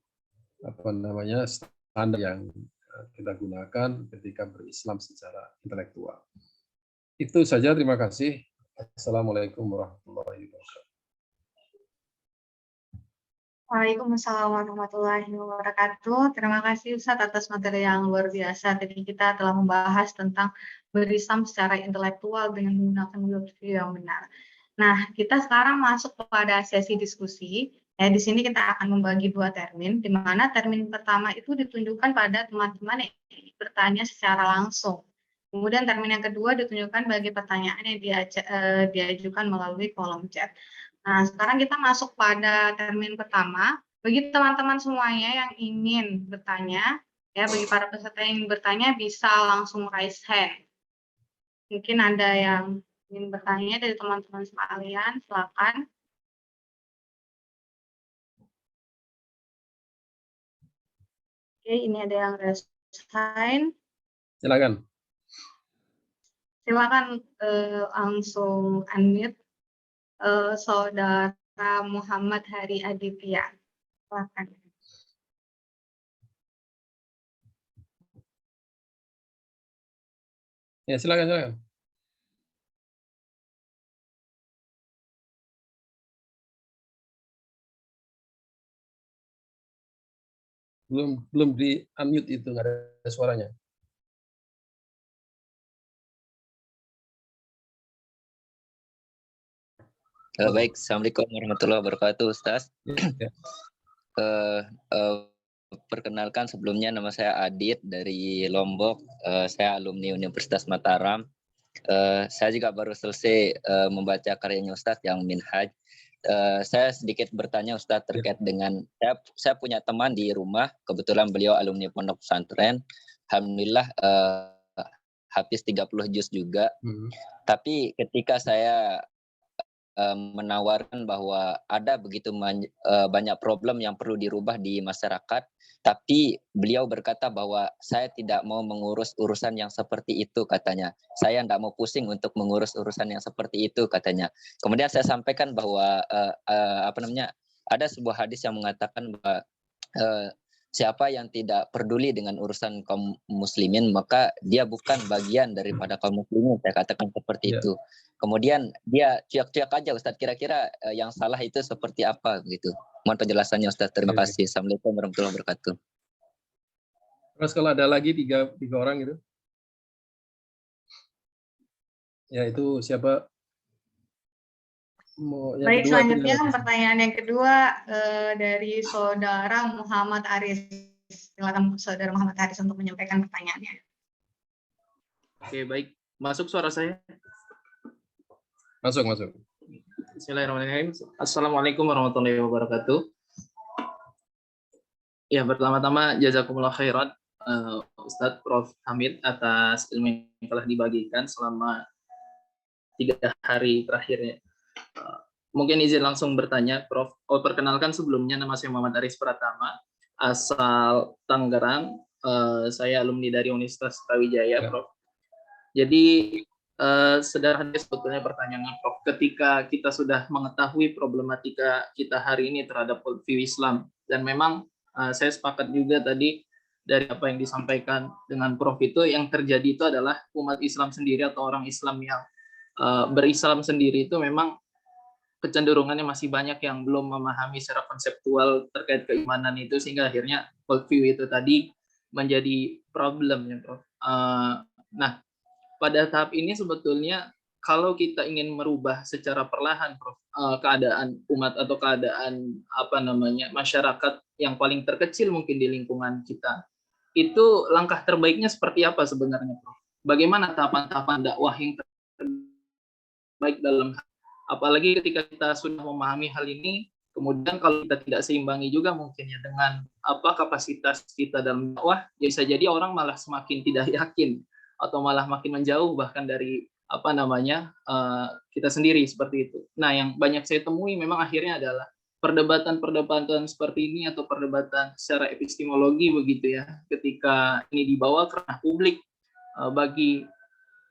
standar yang kita gunakan ketika berislam secara intelektual. Itu saja, terima kasih. Assalamualaikum warahmatullahi wabarakatuh. Waalaikumsalam warahmatullahi wabarakatuh. Terima kasih Ustadz atas materi yang luar biasa. Tadi kita telah membahas tentang berislam secara intelektual dengan menggunakan metode yang benar. Nah, kita sekarang masuk kepada sesi diskusi. Ya, di sini kita akan membagi dua termin, di mana termin pertama itu ditunjukkan pada teman-teman yang bertanya secara langsung. Kemudian termin yang kedua ditunjukkan bagi pertanyaan yang diajukan melalui kolom chat. Nah, sekarang kita masuk pada termin pertama. Bagi teman-teman semuanya yang ingin bertanya, ya bagi para peserta yang ingin bertanya bisa langsung raise hand. Mungkin ada yang ingin bertanya dari teman-teman sekalian, silakan. Oke, ini ada yang raise hand. Silakan. Silakan langsung unmute. Saudara Muhammad Hari Aditya. Silakan. Ya, silakan. Belum di unmute itu, nggak ada suaranya. Baik, Assalamualaikum warahmatullahi wabarakatuh, Ustaz. Ya. Perkenalkan sebelumnya nama saya Adit dari Lombok. Saya alumni Universitas Mataram. Saya juga baru selesai membaca karyanya Ustaz yang Minhaj. Saya sedikit bertanya Ustaz terkait dengan saya punya teman di rumah, kebetulan beliau alumni pondok pesantren. Alhamdulillah hafiz 30 juz juga. Tapi ketika saya menawarkan bahwa ada begitu banyak problem yang perlu dirubah di masyarakat, tapi beliau berkata bahwa saya tidak mau mengurus urusan yang seperti itu, katanya. Saya tidak mau pusing untuk mengurus urusan yang seperti itu, katanya. Kemudian saya sampaikan bahwa ada sebuah hadis yang mengatakan bahwa siapa yang tidak peduli dengan urusan kaum muslimin, maka dia bukan bagian daripada kaum muslimin. Saya katakan seperti itu. Kemudian dia cuek-cuek aja, Ustadz, kira-kira yang salah itu seperti apa gitu. Mohon penjelasannya, Ustadz. Terima kasih. Assalamualaikum warahmatullahi wabarakatuh. Terus kalau ada lagi tiga orang gitu, ya itu siapa? Baik, selanjutnya pertanyaan yang kedua dari Saudara Muhammad Aris. Silakan Saudara Muhammad Aris untuk menyampaikan pertanyaannya. Oke, baik. Masuk suara saya? Masuk. Bismillahirrahmanirrahim. Assalamualaikum warahmatullahi wabarakatuh. Ya, pertama-tama jazakumullah khairan Ustadz Prof. Hamid atas ilmu yang telah dibagikan selama 3 hari terakhirnya. Mungkin izin langsung bertanya, Prof. Perkenalkan sebelumnya, nama saya Muhammad Aris Pratama, asal Tangerang. Saya alumni dari Universitas Brawijaya, Prof. Jadi sederhana sebetulnya pertanyaan, Prof. Ketika kita sudah mengetahui problematika kita hari ini terhadap worldview Islam, dan memang saya sepakat juga tadi dari apa yang disampaikan dengan Prof itu, yang terjadi itu adalah umat Islam sendiri atau orang Islam yang berislam sendiri itu memang kecenderungannya masih banyak yang belum memahami secara konseptual terkait keimanan itu, sehingga akhirnya worldview itu tadi menjadi problem, ya, Prof. Nah, pada tahap ini sebetulnya kalau kita ingin merubah secara perlahan, Prof, keadaan umat atau keadaan masyarakat yang paling terkecil mungkin di lingkungan kita, itu langkah terbaiknya seperti apa sebenarnya, Prof? Bagaimana tahapan-tahapan dakwah yang terbaik dalam, apalagi ketika kita sudah memahami hal ini, kemudian kalau kita tidak seimbangi juga mungkin ya dengan kapasitas kita dalam dakwah, bisa jadi orang malah semakin tidak yakin atau malah makin menjauh bahkan dari kita sendiri seperti itu. Nah, yang banyak saya temui memang akhirnya adalah perdebatan seperti ini atau perdebatan secara epistemologi begitu ya, ketika ini dibawa ke ranah publik, bagi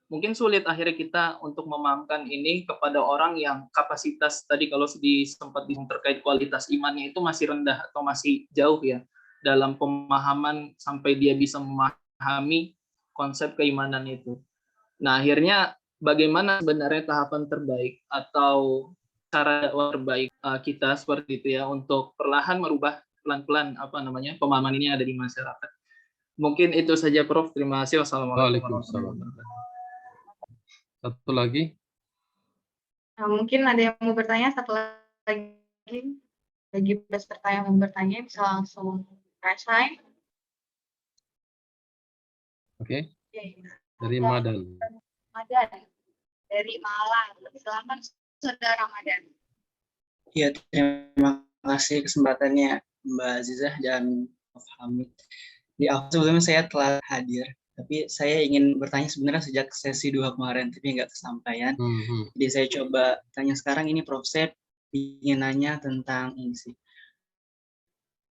mungkin sulit akhirnya kita untuk memahamkan ini kepada orang yang kapasitas tadi kalau sempat terkait kualitas imannya itu masih rendah atau masih jauh ya dalam pemahaman sampai dia bisa memahami konsep keimanan itu. Nah, akhirnya bagaimana sebenarnya tahapan terbaik atau cara terbaik kita seperti itu ya untuk perlahan merubah pelan-pelan pemahaman ini ada di masyarakat. Mungkin itu saja, Prof. Terima kasih. Wassalamualaikum warahmatullahi wabarakatuh. Satu lagi. Mungkin ada yang mau bertanya, satu lagi. Bagi peserta yang mau bertanya bisa langsung press sign. Oke. Dari Madan. Dari Malang. Silakan Saudara Madan. Ya, terima kasih kesempatannya Mbak Azizah dan Prof. Hamid. Di awal sebelumnya saya telah hadir, tapi saya ingin bertanya sebenarnya sejak sesi 2 kemarin, tapi nggak kesampaian. Jadi saya coba tanya sekarang ini, Prof. Saya ingin nanya tentang ini sih.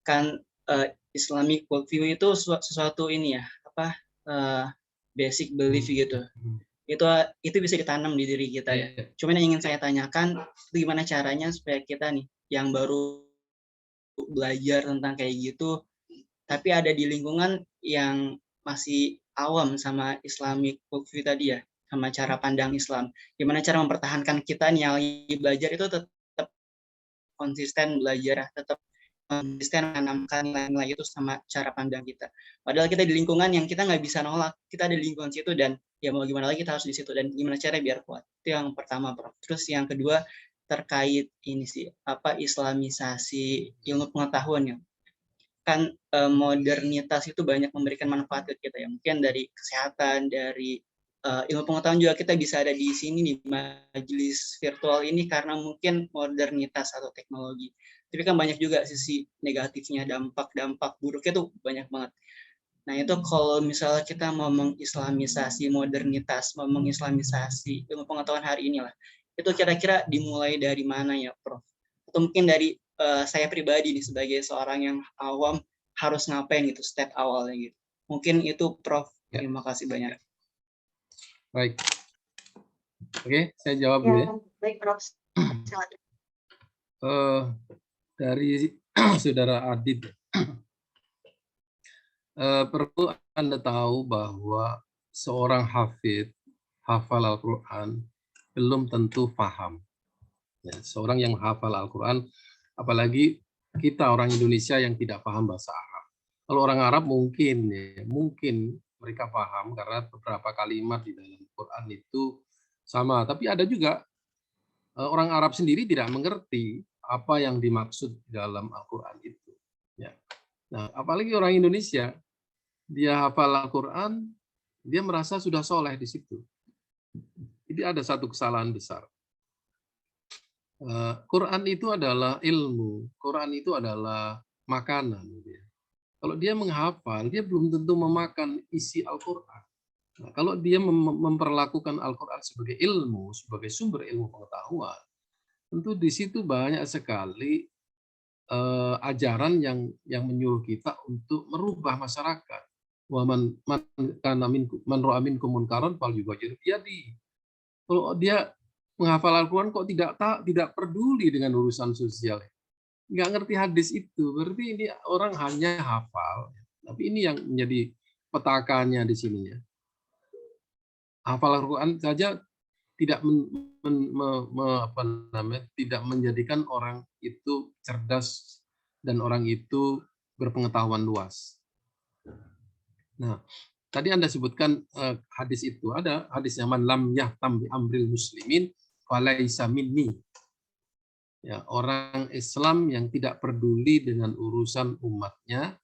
Kan Islamic worldview itu sesuatu ini ya, basic belief gitu. Itu bisa ditanam di diri kita ya. Cuman yang ingin saya tanyakan, gimana caranya supaya kita nih yang baru belajar tentang kayak gitu, tapi ada di lingkungan yang masih awam sama Islamic worldview tadi ya, sama cara pandang Islam. Gimana cara mempertahankan kita nih yang lagi belajar itu tetap konsisten belajar, tetap konsisten menanamkan nilai-nilai itu sama cara pandang kita. Padahal kita di lingkungan yang kita nggak bisa nolak, kita ada di lingkungan situ dan ya mau gimana lagi kita harus di situ, dan gimana caranya biar kuat. Itu yang pertama, Prof. Terus yang kedua terkait ini sih, islamisasi ilmu pengetahuan ya. Kan modernitas itu banyak memberikan manfaat ke kita ya. Mungkin dari kesehatan, dari ilmu pengetahuan juga kita bisa ada di sini di majelis virtual ini karena mungkin modernitas atau teknologi. Tapi kan banyak juga sisi negatifnya, dampak buruknya tuh banyak banget. Nah itu kalau misalnya kita mau mengislamisasi modernitas, mau mengislamisasi ilmu pengetahuan hari ini lah, Itu kira-kira dimulai dari mana ya, Prof? Atau mungkin dari saya pribadi nih sebagai seorang yang awam harus ngapain gitu step awalnya gitu. Mungkin itu Prof. Ya. Terima kasih banyak. Baik. Oke, saya jawab dulu ya. Baik, Prof. Silakan. Dari Saudara Adit, perlu Anda tahu bahwa seorang hafal Al-Quran belum tentu paham. Ya, seorang yang hafal Al-Quran, apalagi kita orang Indonesia yang tidak paham bahasa Arab. Kalau orang Arab mungkin mereka paham karena beberapa kalimat di dalam Quran itu sama. Tapi ada juga orang Arab sendiri tidak mengerti apa yang dimaksud dalam Al-Quran itu. Ya. Nah, apalagi orang Indonesia, dia hafal Al-Quran, dia merasa sudah soleh di situ. Jadi ada satu kesalahan besar. Quran itu adalah ilmu, Quran itu adalah makanan. Kalau dia menghafal, dia belum tentu memakan isi Al-Quran. Nah, kalau dia memperlakukan Al-Quran sebagai ilmu, sebagai sumber ilmu pengetahuan, tentu di situ banyak sekali ajaran yang menyuruh kita untuk merubah masyarakat. Wa man ra'a minkum munkaran falyughayyirhu biyadihi. Kalau dia menghafal Al-Quran kok tidak peduli dengan urusan sosial, nggak ngerti hadis itu, berarti ini orang hanya hafal. Tapi ini yang menjadi petakannya di sini ya. Hafal Al-Quran saja tidak tidak menjadikan orang itu cerdas dan orang itu berpengetahuan luas. Nah, tadi Anda sebutkan hadis itu, ada hadisnya man lam yahtam bi amril muslimin falaisa minni. Ya, orang Islam yang tidak peduli dengan urusan umatnya,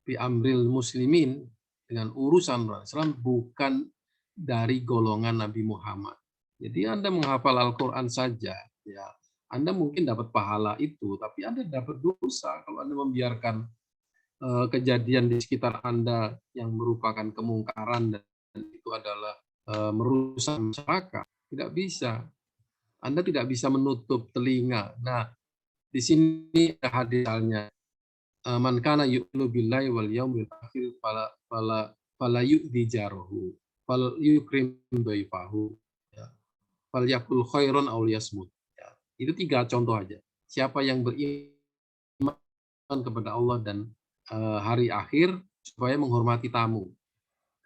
bi amril muslimin, dengan urusan orang Islam, bukan dari golongan Nabi Muhammad. Jadi Anda menghafal Al-Quran saja, ya Anda mungkin dapat pahala itu, tapi Anda dapat dosa kalau Anda membiarkan kejadian di sekitar Anda yang merupakan kemungkaran dan itu adalah merusak masyarakat. Tidak bisa. Anda tidak bisa menutup telinga. Nah, di sini ada hadisnya. Man kana yu'minu billahi wal yaumil akhir fala yu'dhi jarahu fal yukrim dhaifahu, ya. Fal yakul khairan aw liyasmut. Ya. Itu 3 contoh aja. Siapa yang beriman kepada Allah dan hari akhir supaya menghormati tamu.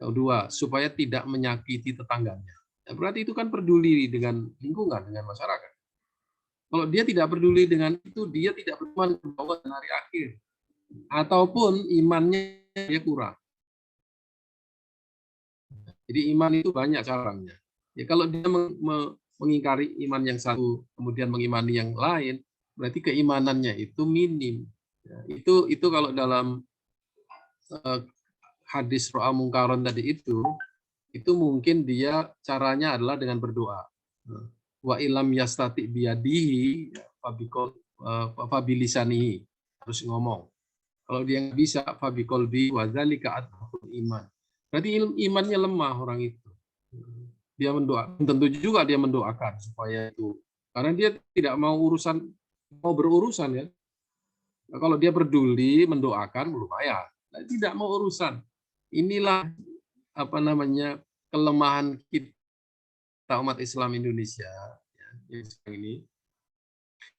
Kedua, supaya tidak menyakiti tetangganya. Ya, berarti itu kan peduli dengan lingkungan, dengan masyarakat. Kalau dia tidak peduli dengan itu, dia tidak beriman kepada Allah dan hari akhir. Ataupun imannya dia kurang. Jadi iman itu banyak caranya. Ya, kalau dia mengingkari iman yang satu, kemudian mengimani yang lain, berarti keimanannya itu minim. Ya, itu kalau dalam hadis ro'a mungkaron tadi itu mungkin dia caranya adalah dengan berdoa. Wa ilam yastati biyadihi fabilisanihi, harus ngomong. Kalau dia nggak bisa fabiqolbi wa dzalika adhaful iman. Berarti imannya lemah orang itu. Dia mendoa, tentu juga dia mendoakan supaya itu, karena dia tidak mau berurusan ya. Nah, kalau dia peduli mendoakan lumayan. Nah, tidak mau urusan. Inilah kelemahan kita umat Islam Indonesia ya, ini.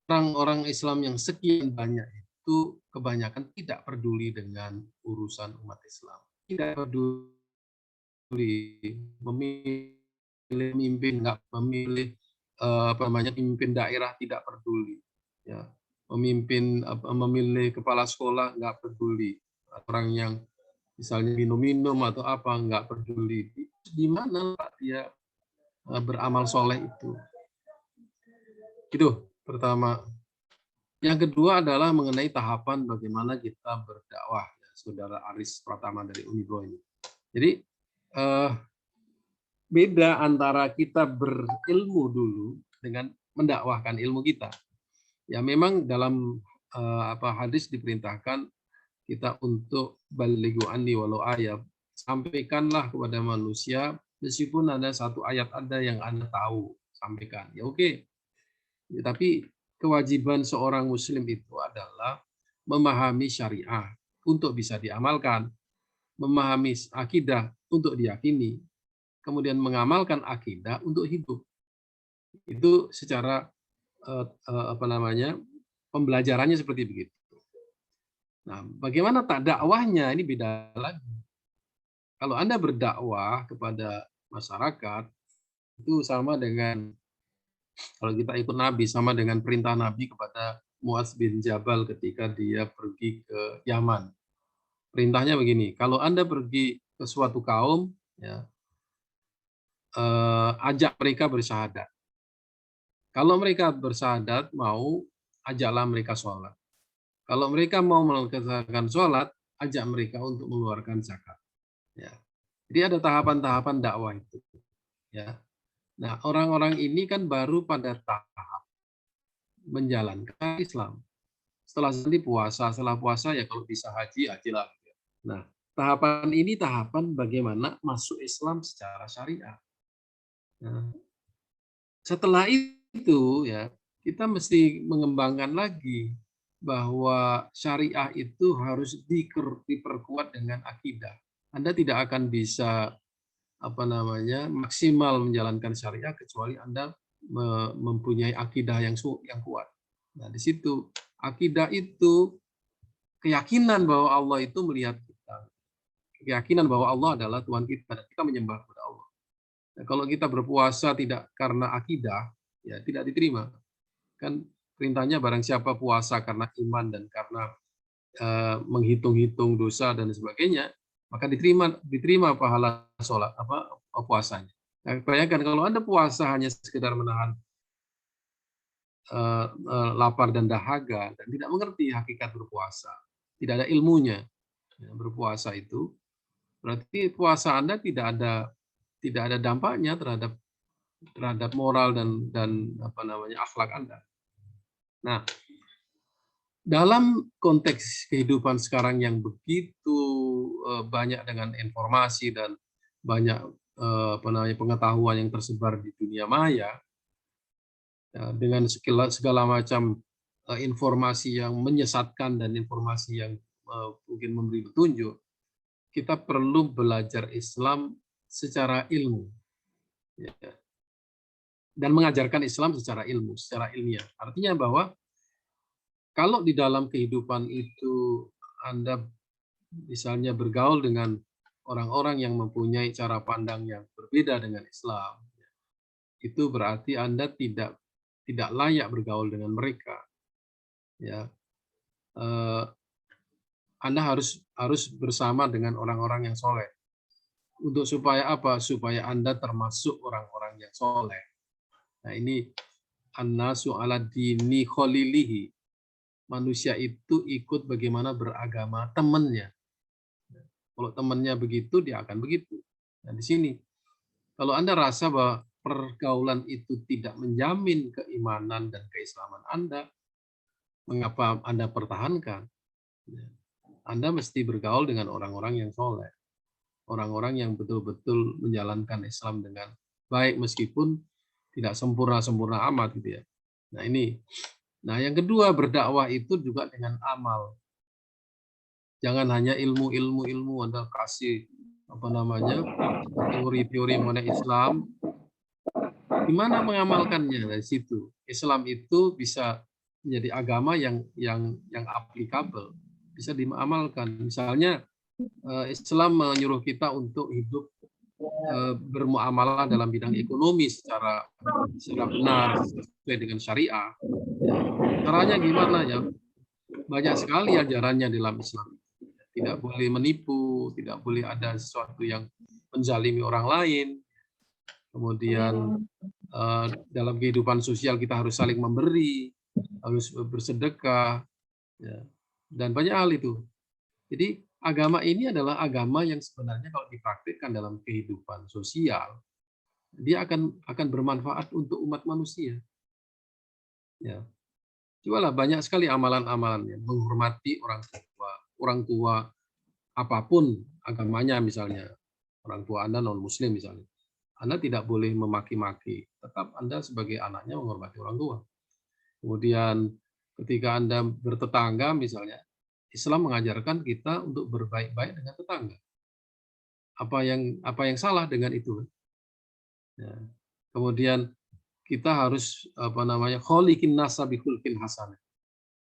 Orang-orang Islam yang sekian banyak itu kebanyakan tidak peduli dengan urusan umat Islam. Tidak peduli memilih pemimpin, nggak memilih pemimpin daerah, tidak peduli. Ya, memilih kepala sekolah nggak peduli. Orang yang misalnya minum-minum atau apa nggak peduli. Di mana dia beramal soleh itu? Itu pertama. Yang kedua adalah mengenai tahapan bagaimana kita berdakwah, ya, Saudara Aris Pratama dari Unibro ini. Jadi beda antara kita berilmu dulu dengan mendakwahkan ilmu kita. Ya memang dalam hadis diperintahkan kita untuk balighu anni walau ayat, sampaikanlah kepada manusia meskipun ada satu ayat ada yang Anda tahu, sampaikan. Ya oke. Ya, tapi kewajiban seorang muslim itu adalah memahami syariah untuk bisa diamalkan, memahami akidah untuk diyakini, kemudian mengamalkan akidah untuk hidup. Itu secara pembelajarannya seperti begitu. Nah, bagaimana tak dakwahnya ini beda lagi. Kalau Anda berdakwah kepada masyarakat itu sama dengan kalau kita ikut Nabi sama dengan perintah Nabi kepada Muadz bin Jabal ketika dia pergi ke Yaman. Perintahnya begini, kalau Anda pergi ke suatu kaum, ya, ajak mereka bersyahadat. Kalau mereka bersyahadat mau, ajaklah mereka sholat. Kalau mereka mau melaksanakan sholat, ajak mereka untuk mengeluarkan zakat. Ya. Jadi ada tahapan-tahapan dakwah itu. Ya. Nah, orang-orang ini kan baru pada tahap menjalankan Islam. Setelah nanti puasa, setelah puasa ya kalau bisa haji, hajilah. Nah, tahapan ini tahapan bagaimana masuk Islam secara syariah. Nah, setelah itu ya kita mesti mengembangkan lagi bahwa syariah itu harus diperkuat dengan akidah. Anda tidak akan bisa maksimal menjalankan syariah kecuali Anda mempunyai akidah yang kuat. Nah, di situ akidah itu keyakinan bahwa Allah itu melihat kita. Keyakinan bahwa Allah adalah Tuhan kita dan kita menyembah kepada Allah. Nah, kalau kita berpuasa tidak karena akidah, ya tidak diterima. Kan perintahnya barang siapa puasa karena iman dan karena menghitung-hitung dosa dan sebagainya, maka diterima pahala sholat puasanya. Nah, bayangkan kalau Anda puasa hanya sekedar menahan lapar dan dahaga dan tidak mengerti hakikat berpuasa, tidak ada ilmunya, ya, berpuasa itu berarti puasa Anda tidak ada dampaknya terhadap moral dan akhlak Anda. Nah, dalam konteks kehidupan sekarang yang begitu banyak dengan informasi dan banyak pengetahuan yang tersebar di dunia maya, dengan segala macam informasi yang menyesatkan dan informasi yang mungkin memberi petunjuk, kita perlu belajar Islam secara ilmu, ya, dan mengajarkan Islam secara ilmu, secara ilmiah. Artinya bahwa kalau di dalam kehidupan itu Anda misalnya bergaul dengan orang-orang yang mempunyai cara pandang yang berbeda dengan Islam, itu berarti Anda tidak layak bergaul dengan mereka. Ya, Anda harus bersama dengan orang-orang yang soleh. Untuk supaya apa? Supaya Anda termasuk orang-orang yang soleh. Nah, ini an-nasu ala dini khalilihi. Manusia itu ikut bagaimana beragama temannya. Kalau temannya begitu, dia akan begitu. Nah, di sini, kalau Anda rasa bahwa pergaulan itu tidak menjamin keimanan dan keislaman Anda, mengapa Anda pertahankan? Anda mesti bergaul dengan orang-orang yang soleh. Orang-orang yang betul-betul menjalankan Islam dengan baik, meskipun tidak sempurna-sempurna amat gitu ya. Nah, ini. Nah, yang kedua, berdakwah itu juga dengan amal. Jangan hanya ilmu Anda kasih teori-teori mengenai Islam. Gimana mengamalkannya dari situ? Islam itu bisa menjadi agama yang applicable, bisa diamalkan. Misalnya Islam menyuruh kita untuk hidup bermuamalah dalam bidang ekonomi secara benar sesuai dengan syariah. Caranya gimana ya? Banyak sekali ajarannya dalam Islam. Tidak boleh menipu, tidak boleh ada sesuatu yang menzalimi orang lain. Kemudian dalam kehidupan sosial kita harus saling memberi, harus bersedekah, ya, dan banyak hal itu. Jadi agama ini adalah agama yang sebenarnya kalau dipraktikkan dalam kehidupan sosial, dia akan bermanfaat untuk umat manusia. Ya. Cobalah banyak sekali amalan-amalannya, menghormati orang tua apapun agamanya, misalnya orang tua Anda non-Muslim misalnya, Anda tidak boleh memaki-maki. Tetap Anda sebagai anaknya menghormati orang tua. Kemudian ketika Anda bertetangga misalnya, Islam mengajarkan kita untuk berbaik-baik dengan tetangga. Apa yang salah dengan itu? Ya. Kemudian kita harus kholiqin nasa bi khulqin hasanah.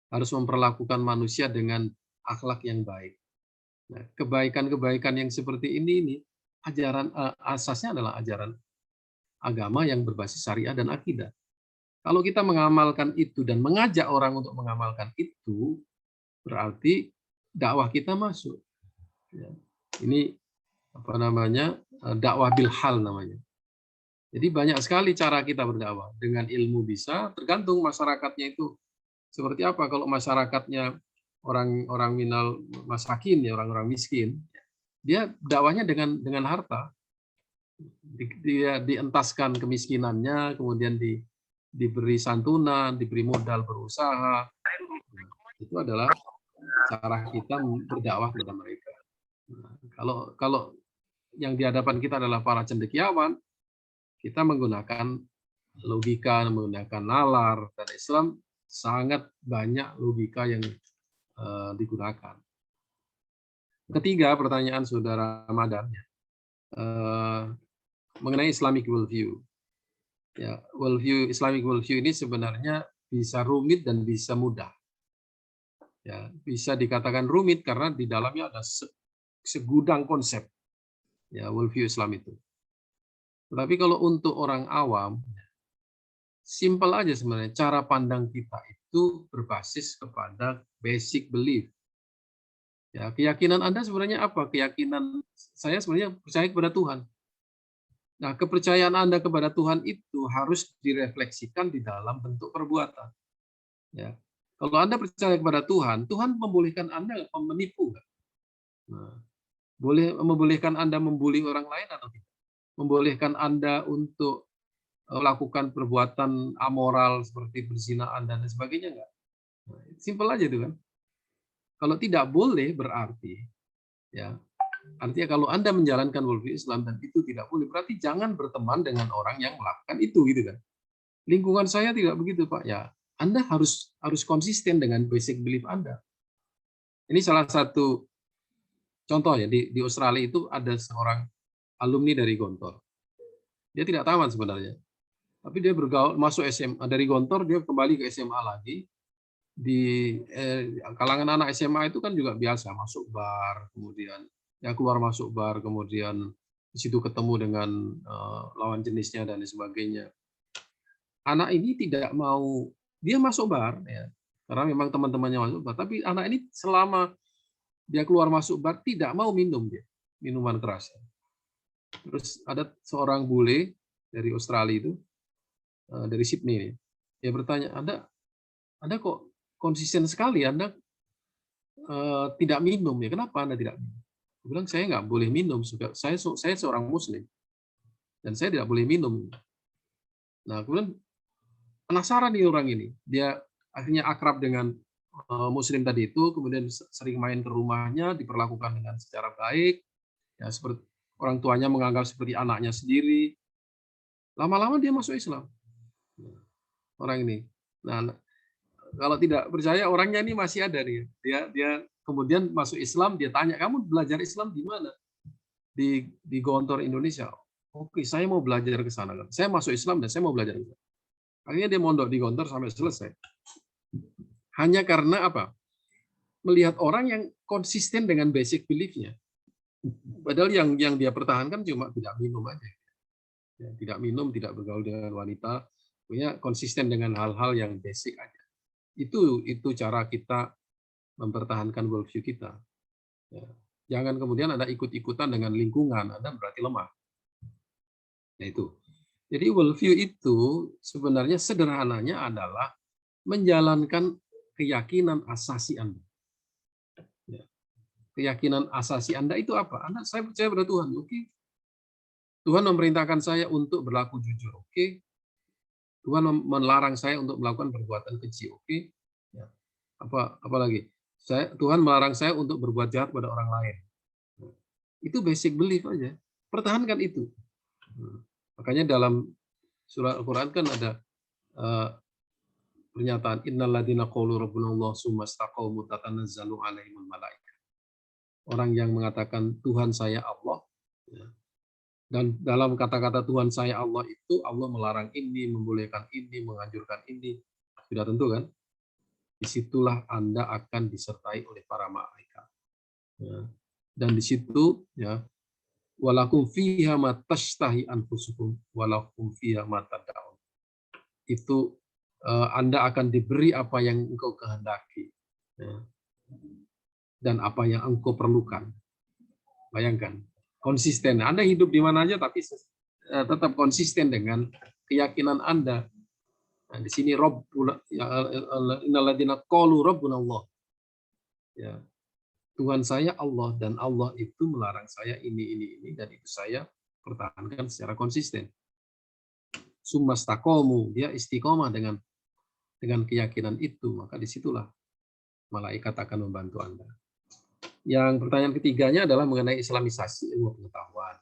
Harus memperlakukan manusia dengan akhlak yang baik. Nah, kebaikan-kebaikan yang seperti ini ajaran asasnya adalah ajaran agama yang berbasis syariah dan akidah. Kalau kita mengamalkan itu dan mengajak orang untuk mengamalkan itu, berarti dakwah kita masuk. Ya. Ini dakwah bil hal namanya. Jadi banyak sekali cara kita berdakwah. Dengan ilmu bisa, tergantung masyarakatnya itu seperti apa. Kalau masyarakatnya orang minal masakin, ya orang-orang miskin, dia dakwahnya dengan harta. Dia dientaskan kemiskinannya, kemudian diberi santunan, diberi modal berusaha. Itu adalah cara kita berdakwah kepada mereka. Nah, kalau yang di hadapan kita adalah para cendekiawan, kita menggunakan logika, menggunakan nalar. Dan Islam sangat banyak logika yang digunakan. Ketiga, pertanyaan Saudara Ramadan mengenai Islamic worldview. Ya, Islamic worldview ini sebenarnya bisa rumit dan bisa mudah. Ya, bisa dikatakan rumit karena di dalamnya ada segudang konsep. Ya, worldview Islam itu. Tetapi kalau untuk orang awam, simpel aja sebenarnya. Cara pandang kita itu berbasis kepada basic belief. Ya, keyakinan Anda sebenarnya apa? Keyakinan saya sebenarnya percaya kepada Tuhan. Nah, kepercayaan Anda kepada Tuhan itu harus direfleksikan di dalam bentuk perbuatan. Ya. Kalau Anda percaya kepada Tuhan, Tuhan membolehkan Anda menipu. Nah, membolehkan Anda membuli orang lain atau tidak? Membolehkan Anda untuk melakukan perbuatan amoral seperti berzinaan dan sebagainya enggak? Nah, simpel aja itu kan. Kalau tidak boleh berarti ya, artinya kalau Anda menjalankan worldview Islam dan itu tidak boleh, berarti jangan berteman dengan orang yang melakukan itu gitu kan. Lingkungan saya tidak begitu, Pak. Ya, Anda harus konsisten dengan basic belief Anda. Ini salah satu contoh ya, di Australia itu ada seorang alumni dari Gontor. Dia tidak tamat sebenarnya. Tapi dia bergaul masuk SMA dari Gontor, dia kembali ke SMA lagi. Di kalangan anak SMA itu kan juga biasa masuk bar, kemudian ya keluar masuk bar, kemudian di situ ketemu dengan lawan jenisnya dan sebagainya. Anak ini tidak mau, dia masuk bar ya, karena memang teman-temannya masuk bar, tapi anak ini selama dia keluar masuk bar tidak mau minum dia minuman keras. Terus ada seorang bule dari Australia itu, dari Sydney, dia bertanya, Anda kok konsisten sekali, Anda tidak minum ya, kenapa Anda tidak minum? Dia bilang, saya nggak boleh minum, saya seorang Muslim dan saya tidak boleh minum. Nah, kemudian penasaran nih orang ini, dia akhirnya akrab dengan Muslim tadi itu, kemudian sering main ke rumahnya, diperlakukan dengan secara baik, ya seperti orang tuanya menganggap seperti anaknya sendiri. Lama-lama dia masuk Islam, orang ini. Nah, kalau tidak percaya orangnya ini masih ada nih. Dia kemudian masuk Islam, dia tanya, kamu belajar Islam di mana? Di Gontor Indonesia. Oke, saya mau belajar ke sana. Saya masuk Islam dan saya mau belajar Islam. Akhirnya dia mondok di Gontor sampai selesai. Hanya karena apa? Melihat orang yang konsisten dengan basic belief-nya. Padahal yang dia pertahankan cuma tidak minum aja. Ya, tidak minum, tidak bergaul dengan wanita, punya konsisten dengan hal-hal yang basic aja. Itu cara kita mempertahankan worldview kita. Ya. Jangan kemudian Anda ikut-ikutan dengan lingkungan, Anda berarti lemah. Nah itu. Jadi worldview itu sebenarnya sederhananya adalah menjalankan keyakinan asasi Anda. Ya. Keyakinan asasi Anda itu apa? Saya percaya pada Tuhan. Oke. Tuhan memerintahkan saya untuk berlaku jujur. Oke. Tuhan melarang saya untuk melakukan perbuatan keji. Oke. Ya. Apalagi? Tuhan melarang saya untuk berbuat jahat pada orang lain. Itu basic belief aja. Pertahankan itu. Makanya dalam surat Al-Quran kan ada pernyataan innalladzina qalu rabbunallah tsumma istaqamu tatanazzalu alaihimul malaikah. Orang yang mengatakan Tuhan saya Allah, ya. Dan dalam kata-kata Tuhan saya Allah itu Allah melarang ini, membolehkan ini, menganjurkan ini, sudah tentu kan? Disitulah Anda akan disertai oleh para malaikat. Ya. Dan di situ ya walakum fiha ma tashtahi anfusukum walakum fiha ma tad'un. Itu Anda akan diberi apa yang engkau kehendaki, ya. Dan apa yang engkau perlukan. Bayangkan, konsisten. Anda hidup di mana aja tapi tetap konsisten dengan keyakinan Anda. Nah, di sini innalladzina qalu rabbunallah. Ya. Tuhan saya Allah dan Allah itu melarang saya ini dan itu saya pertahankan secara konsisten. Summastaqamu, dia istiqomah dengan keyakinan itu, maka disitulah malaikat akan membantu Anda. Yang pertanyaan ketiganya adalah mengenai Islamisasi ilmu pengetahuan.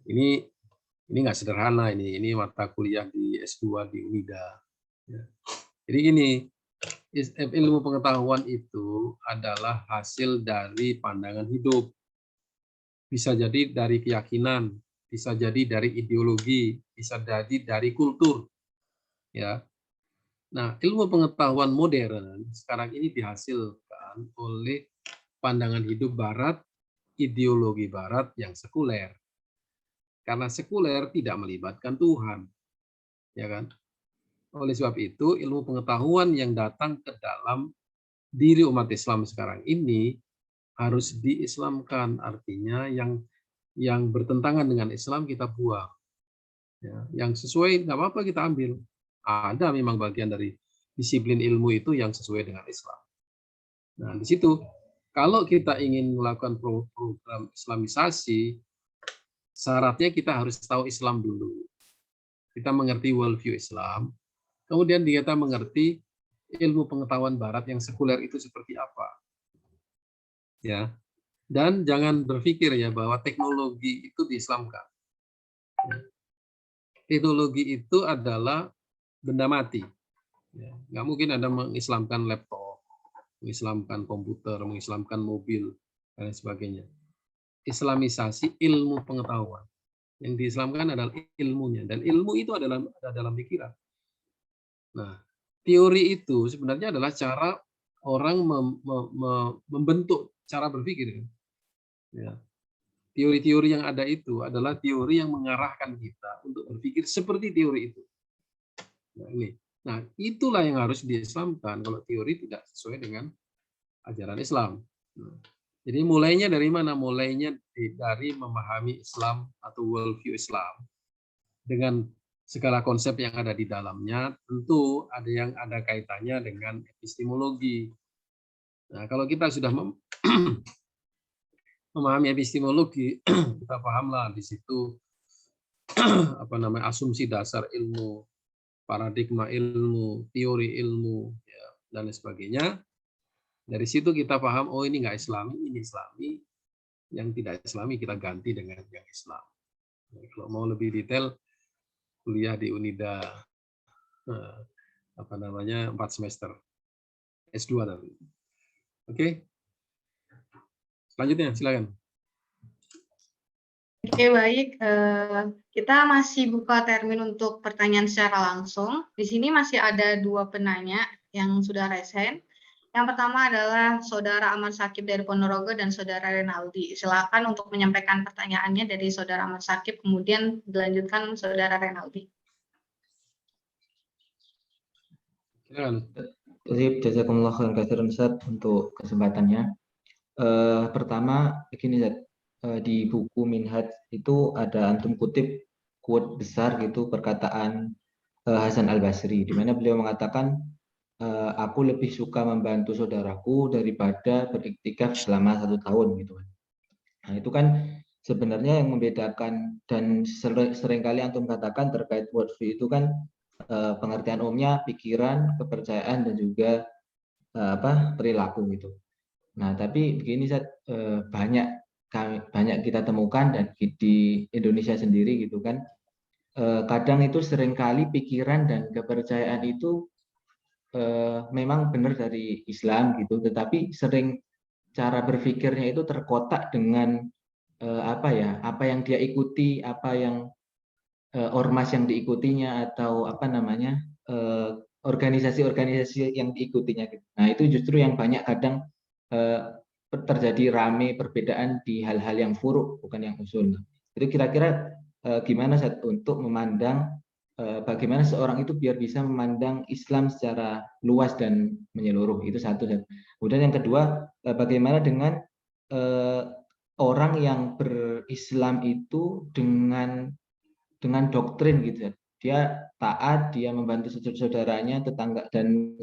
Ini nggak sederhana, ini mata kuliah di S2 di Unida. Ya. Jadi gini, ilmu pengetahuan itu adalah hasil dari pandangan hidup. Bisa jadi dari keyakinan, bisa jadi dari ideologi, bisa jadi dari kultur. Ya. Nah, ilmu pengetahuan modern sekarang ini dihasilkan oleh pandangan hidup Barat, ideologi Barat yang sekuler. Karena sekuler tidak melibatkan Tuhan, ya kan? Oleh sebab itu, ilmu pengetahuan yang datang ke dalam diri umat Islam sekarang ini harus diislamkan. Artinya yang bertentangan dengan Islam kita buang. Ya, yang sesuai nggak apa-apa kita ambil. Ada memang bagian dari disiplin ilmu itu yang sesuai dengan Islam. Nah, di situ kalau kita ingin melakukan program Islamisasi, syaratnya kita harus tahu Islam dulu. Kita mengerti worldview Islam, kemudian kita mengerti ilmu pengetahuan Barat yang sekuler itu seperti apa. Ya, dan jangan berpikir ya bahwa teknologi itu diislamkan. Teknologi itu adalah benda mati. Ya, nggak mungkin Anda mengislamkan laptop, mengislamkan komputer, mengislamkan mobil, dan sebagainya. Islamisasi ilmu pengetahuan. Yang diislamkan adalah ilmunya. Dan ilmu itu adalah ada dalam pikiran. Nah, teori itu sebenarnya adalah cara orang membentuk cara berpikir. Ya. Teori-teori yang ada itu adalah teori yang mengarahkan kita untuk berpikir seperti teori itu. Nah, ini. Nah, itulah yang harus diislamkan kalau teori tidak sesuai dengan ajaran Islam. Nah, jadi mulainya dari mana? Mulainya dari memahami Islam atau worldview Islam dengan segala konsep yang ada di dalamnya. Tentu ada yang ada kaitannya dengan epistemologi. Nah, kalau kita sudah memahami epistemologi, kita pahamlah di situ asumsi dasar ilmu, paradigma ilmu, teori ilmu, ya, dan lain sebagainya. Dari situ kita paham, oh ini nggak Islami, ini Islami. Yang tidak Islami kita ganti dengan yang Islam. Nah, kalau mau lebih detail, kuliah di Unida 4 semester S2 tadi. Oke. Selanjutnya silakan. Oke, baik. Kita masih buka termin untuk pertanyaan secara langsung. Di sini masih ada 2 penanya yang sudah resen. Yang pertama adalah Saudara Ahmad Sakib dari Ponorogo dan Saudara Renaldi. Silakan untuk menyampaikan pertanyaannya dari Saudara Ahmad Sakib, kemudian dilanjutkan Saudara Renaldi. Jazakumullah khairan katsiran Ustaz untuk kesempatannya. Pertama begini Ustaz, di buku Minhaj itu ada antum kutip quote besar gitu perkataan Hasan Al-Basri di mana beliau mengatakan aku lebih suka membantu saudaraku daripada beriktikaf selama 1 tahun gitu. Nah, itu kan sebenarnya yang membedakan dan seringkali antum katakan terkait worldview itu kan pengertian umumnya pikiran, kepercayaan dan juga perilaku gitu. Nah, tapi begini banyak kita temukan dan di Indonesia sendiri gitu kan kadang itu seringkali pikiran dan kepercayaan itu memang benar dari Islam gitu, tetapi sering cara berpikirnya itu terkotak dengan apa yang dia ikuti, apa yang ormas yang diikutinya, atau organisasi-organisasi yang diikutinya gitu. Nah, itu justru yang banyak kadang terjadi rame perbedaan di hal-hal yang furuk, bukan yang usul. Itu kira-kira gimana untuk memandang bagaimana seorang itu biar bisa memandang Islam secara luas dan menyeluruh. Itu satu. Kemudian yang kedua, bagaimana dengan orang yang berislam itu dengan doktrin gitu ya. Dia taat, dia membantu saudaranya, tetangga, dan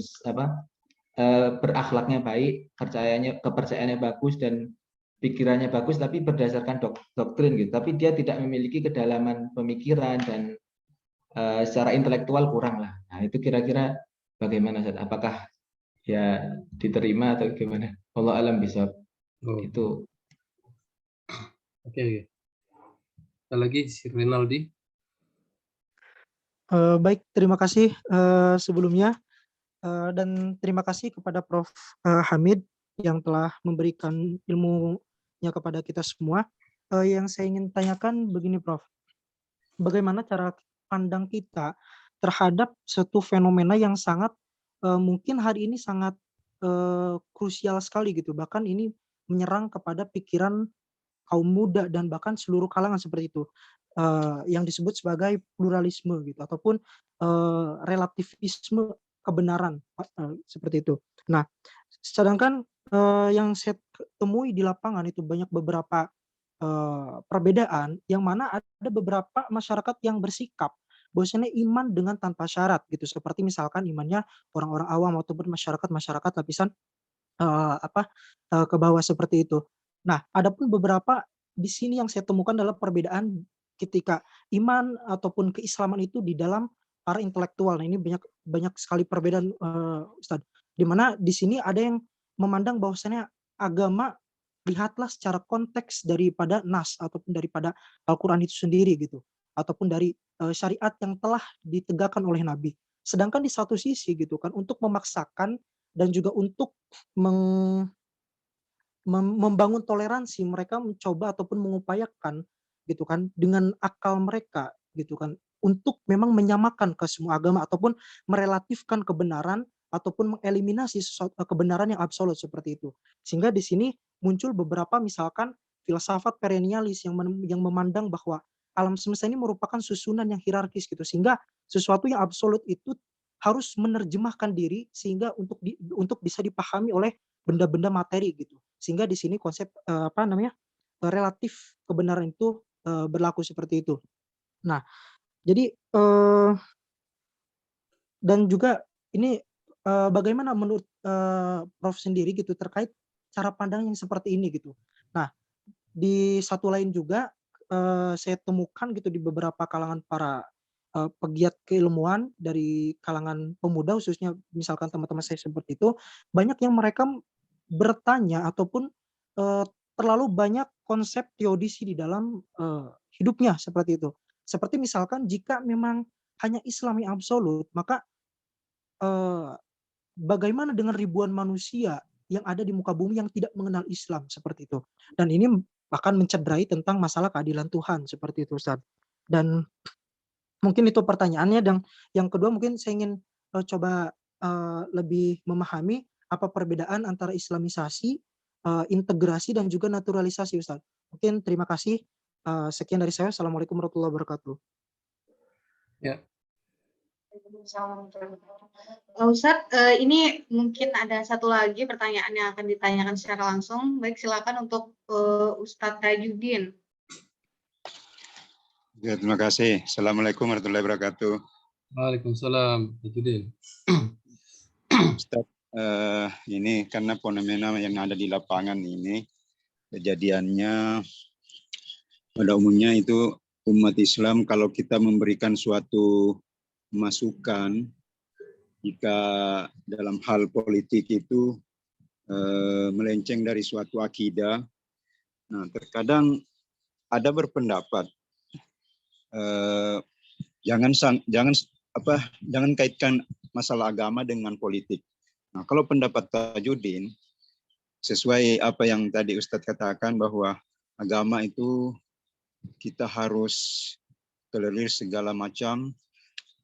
berakhlaknya baik, kepercayaannya bagus, dan pikirannya bagus, tapi berdasarkan doktrin gitu. Tapi dia tidak memiliki kedalaman pemikiran dan secara intelektual kurang lah. Nah, itu kira-kira bagaimana, Ustaz? Apakah ya diterima atau gimana? Allah alam bisa. Itu. Oke. Ada lagi si Rinaldi. Baik, terima kasih sebelumnya dan terima kasih kepada Prof. Hamid yang telah memberikan ilmunya kepada kita semua. Yang saya ingin tanyakan begini, Prof. Bagaimana cara pandang kita terhadap suatu fenomena yang sangat mungkin hari ini sangat krusial sekali gitu. Bahkan ini menyerang kepada pikiran kaum muda dan bahkan seluruh kalangan seperti itu. Yang disebut sebagai pluralisme gitu ataupun relativisme kebenaran seperti itu. Nah, sedangkan yang saya temui di lapangan itu banyak beberapa perbedaan yang mana ada beberapa masyarakat yang bersikap bahwasanya iman dengan tanpa syarat gitu, seperti misalkan imannya orang-orang awam ataupun masyarakat lapisan ke bawah seperti itu. Nah, adapun beberapa di sini yang saya temukan adalah perbedaan ketika iman ataupun keislaman itu di dalam para intelektual. Nah, ini banyak sekali perbedaan, Ustadz. Di mana di sini ada yang memandang bahwasanya agama lihatlah secara konteks daripada nas ataupun daripada Al-Qur'an itu sendiri gitu, ataupun dari syariat yang telah ditegakkan oleh Nabi. Sedangkan di satu sisi gitu kan untuk memaksakan dan juga untuk membangun toleransi, mereka mencoba ataupun mengupayakan gitu kan dengan akal mereka gitu kan untuk memang menyamakan ke semua agama ataupun merelatifkan kebenaran ataupun mengeliminasi kebenaran yang absolut seperti itu. Sehingga di sini muncul beberapa misalkan filsafat perennialis yang memandang bahwa alam semesta ini merupakan susunan yang hierarkis gitu, sehingga sesuatu yang absolut itu harus menerjemahkan diri sehingga untuk bisa dipahami oleh benda-benda materi gitu. Sehingga di sini konsep relatif kebenaran itu berlaku seperti itu. Nah, jadi dan juga ini bagaimana menurut Prof sendiri gitu terkait cara pandang yang seperti ini gitu. Nah, di satu lain juga saya temukan gitu di beberapa kalangan para pegiat keilmuan dari kalangan pemuda khususnya misalkan teman-teman saya seperti itu, banyak yang mereka bertanya ataupun terlalu banyak konsep teodisi di dalam hidupnya seperti itu. Seperti misalkan jika memang hanya Islam yang absolut, maka bagaimana dengan ribuan manusia yang ada di muka bumi yang tidak mengenal Islam seperti itu. Dan ini akan mencederai tentang masalah keadilan Tuhan seperti itu, Ustaz. Dan mungkin itu pertanyaannya. Dan yang kedua mungkin saya ingin coba lebih memahami apa perbedaan antara Islamisasi, integrasi dan juga naturalisasi, Ustaz. Mungkin terima kasih. Sekian dari saya. Assalamualaikum warahmatullahi wabarakatuh. Ya. Ustadz, ini mungkin ada satu lagi pertanyaan yang akan ditanyakan secara langsung. Baik, silakan untuk Ustadz Tajuddin. Ya, terima kasih. Assalamualaikum warahmatullahi wabarakatuh. Waalaikumsalam, Tajuddin. Ustaz, ini karena fenomena yang ada di lapangan ini, kejadiannya pada umumnya itu umat Islam kalau kita memberikan suatu masukan jika dalam hal politik itu melenceng dari suatu akidah. Nah, terkadang ada berpendapat jangan kaitkan masalah agama dengan politik. Nah, kalau pendapat Tajuddin sesuai apa yang tadi Ustadz katakan bahwa agama itu kita harus tolerir segala macam,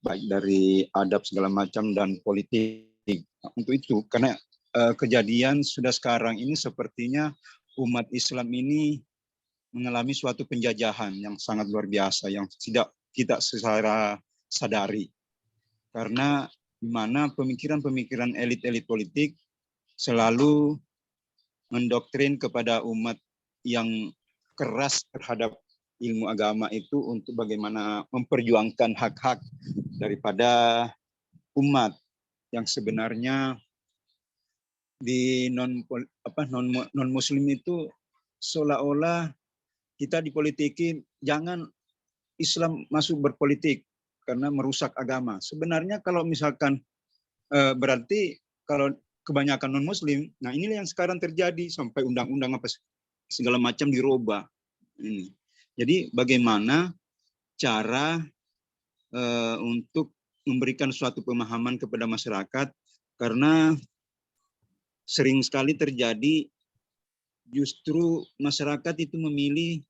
baik dari adab segala macam dan politik. Untuk itu, karena kejadian sudah sekarang ini sepertinya umat Islam ini mengalami suatu penjajahan yang sangat luar biasa yang tidak kita secara sadari. Karena di mana pemikiran-pemikiran elit-elit politik selalu mendoktrin kepada umat yang keras terhadap ilmu agama itu untuk bagaimana memperjuangkan hak-hak daripada umat yang sebenarnya di non muslim itu seolah-olah kita dipolitiki, jangan Islam masuk berpolitik karena merusak agama. Sebenarnya kalau misalkan berarti kalau kebanyakan non muslim, nah inilah yang sekarang terjadi sampai undang-undang apa segala macam dirubah. Ini. Jadi bagaimana cara untuk memberikan suatu pemahaman kepada masyarakat, karena sering sekali terjadi justru masyarakat itu memilih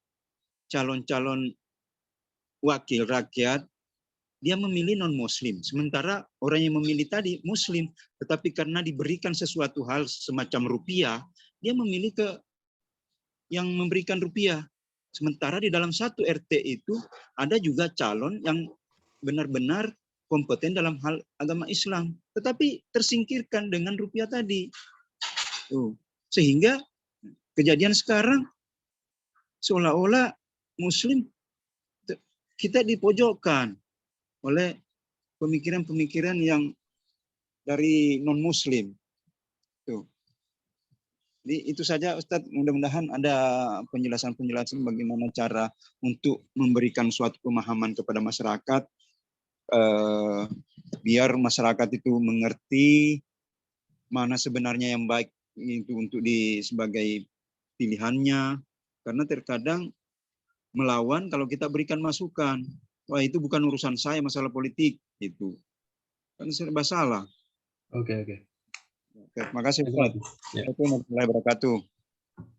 calon-calon wakil rakyat, dia memilih non-muslim. Sementara orang yang memilih tadi muslim, tetapi karena diberikan sesuatu hal semacam rupiah, dia memilih ke yang memberikan rupiah. Sementara di dalam satu RT itu ada juga calon yang benar-benar kompeten dalam hal agama Islam, tetapi tersingkirkan dengan rupiah tadi. Sehingga kejadian sekarang seolah-olah muslim kita dipojokkan oleh pemikiran-pemikiran yang dari non-muslim. Jadi itu saja Ustadz, mudah-mudahan ada penjelasan-penjelasan bagaimana cara untuk memberikan suatu pemahaman kepada masyarakat, biar masyarakat itu mengerti mana sebenarnya yang baik itu untuk sebagai pilihannya, karena terkadang melawan kalau kita berikan masukan, wah itu bukan urusan saya, masalah politik itu kan serba salah. Oke. Terima kasih Ustaz. Assalamualaikum warahmatullahi wabarakatuh.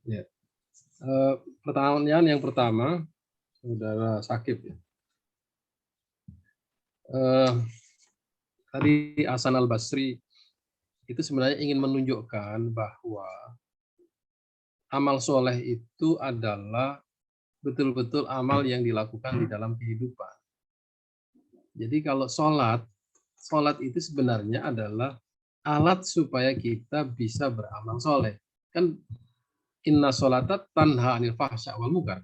Ya. Pertanyaan yang pertama, Saudara Sakib ya. Tadi Hasan Al-Basri itu sebenarnya ingin menunjukkan bahwa amal soleh itu adalah betul-betul amal yang dilakukan di dalam kehidupan. Jadi kalau sholat itu sebenarnya adalah alat supaya kita bisa beramal soleh. Kan inna sholata tanha anil fahsya wal munkar.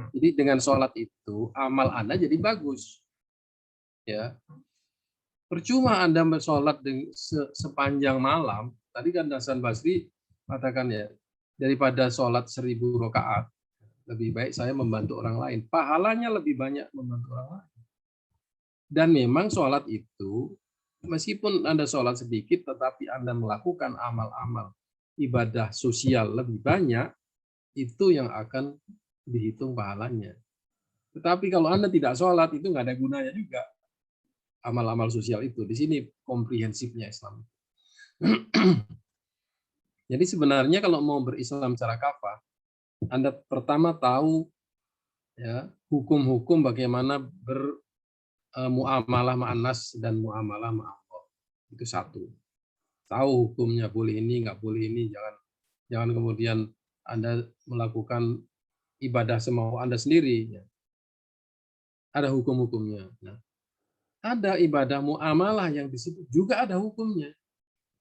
Jadi dengan sholat itu amal Anda jadi bagus. Ya. Percuma Anda bersolat sepanjang malam. Tadi kan Hasan Basri katakan ya, daripada sholat 1000 rakaat, lebih baik saya membantu orang lain. Pahalanya lebih banyak membantu orang lain. Dan memang sholat itu, meskipun Anda sholat sedikit, tetapi Anda melakukan amal-amal ibadah sosial lebih banyak, itu yang akan dihitung pahalanya. Tetapi kalau Anda tidak sholat, itu nggak ada gunanya juga. Amal-amal sosial itu. Di sini komprehensifnya Islam. Jadi sebenarnya kalau mau berislam secara kafah, Anda pertama tahu ya hukum-hukum bagaimana bermuamalah ma'anas dan muamalah ma'allah. Itu satu. Tahu hukumnya, boleh ini, nggak boleh ini, jangan kemudian Anda melakukan ibadah semau Anda sendiri. Ya. Ada hukum-hukumnya. Nah, ada ibadah muamalah yang di situ juga ada hukumnya.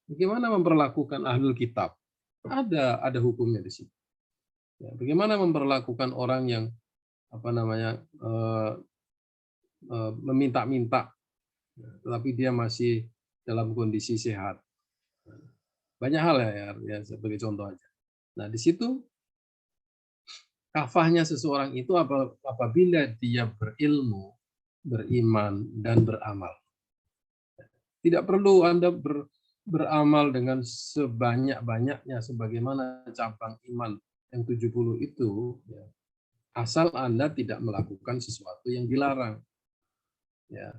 Bagaimana memperlakukan ahlul kitab? Ada hukumnya di situ. Ya, bagaimana memperlakukan orang yang meminta-minta, tetapi dia masih dalam kondisi sehat. Banyak hal ya sebagai contoh aja. Nah di situ kafahnya seseorang itu apabila dia berilmu, beriman, dan beramal. Tidak perlu Anda beramal dengan sebanyak-banyaknya sebagaimana cabang iman yang 70 itu, ya, asal Anda tidak melakukan sesuatu yang dilarang. Ya.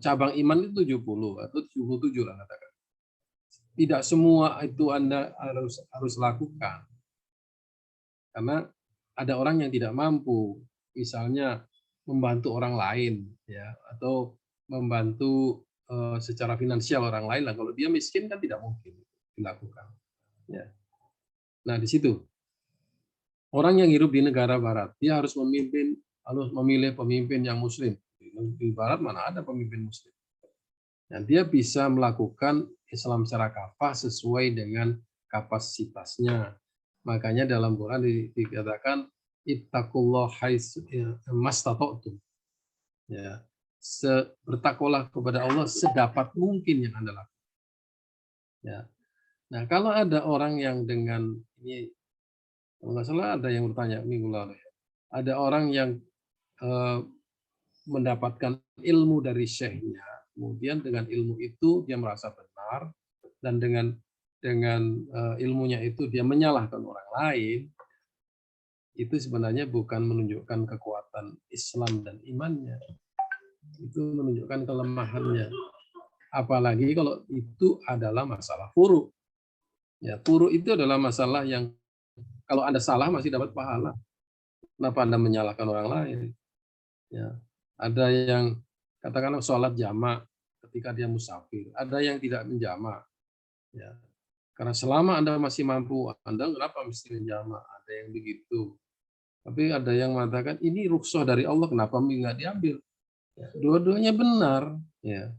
Cabang iman itu 70 atau 77 lah katakan. Tidak semua itu Anda harus lakukan. Karena ada orang yang tidak mampu, misalnya membantu orang lain, ya, atau membantu secara finansial orang lain. Lah, kalau dia miskin kan tidak mungkin dilakukan. Ya. Nah, di situ orang yang hidup di negara Barat, dia harus memilih pemimpin yang Muslim. Di Barat mana ada pemimpin Muslim? Nah, dia bisa melakukan Islam secara kafah sesuai dengan kapasitasnya. Makanya dalam Quran dikatakan ittaqullah mastata'tum. Ya, bertakwalah kepada Allah sedapat mungkin yang Anda lakukan. Ya. Nah, kalau ada orang yang dengan ini, kalau nggak salah ada yang bertanya minggu lalu, ada orang yang mendapatkan ilmu dari syekhnya, kemudian dengan ilmu itu dia merasa benar, dan dengan ilmunya itu dia menyalahkan orang lain, itu sebenarnya bukan menunjukkan kekuatan Islam dan imannya, itu menunjukkan kelemahannya. Apalagi kalau itu adalah masalah furu. Ya, furu itu adalah masalah yang kalau Anda salah masih dapat pahala. Kenapa Anda menyalahkan orang lain? Ya, ada yang katakanlah sholat jamak ketika dia musafir, ada yang tidak menjamak. Ya, karena selama Anda masih mampu, Anda kenapa mesti menjamak? Ada yang begitu. Tapi ada yang mengatakan ini rukhsah dari Allah, kenapa nggak diambil? Ya, dua-duanya benar. Ya.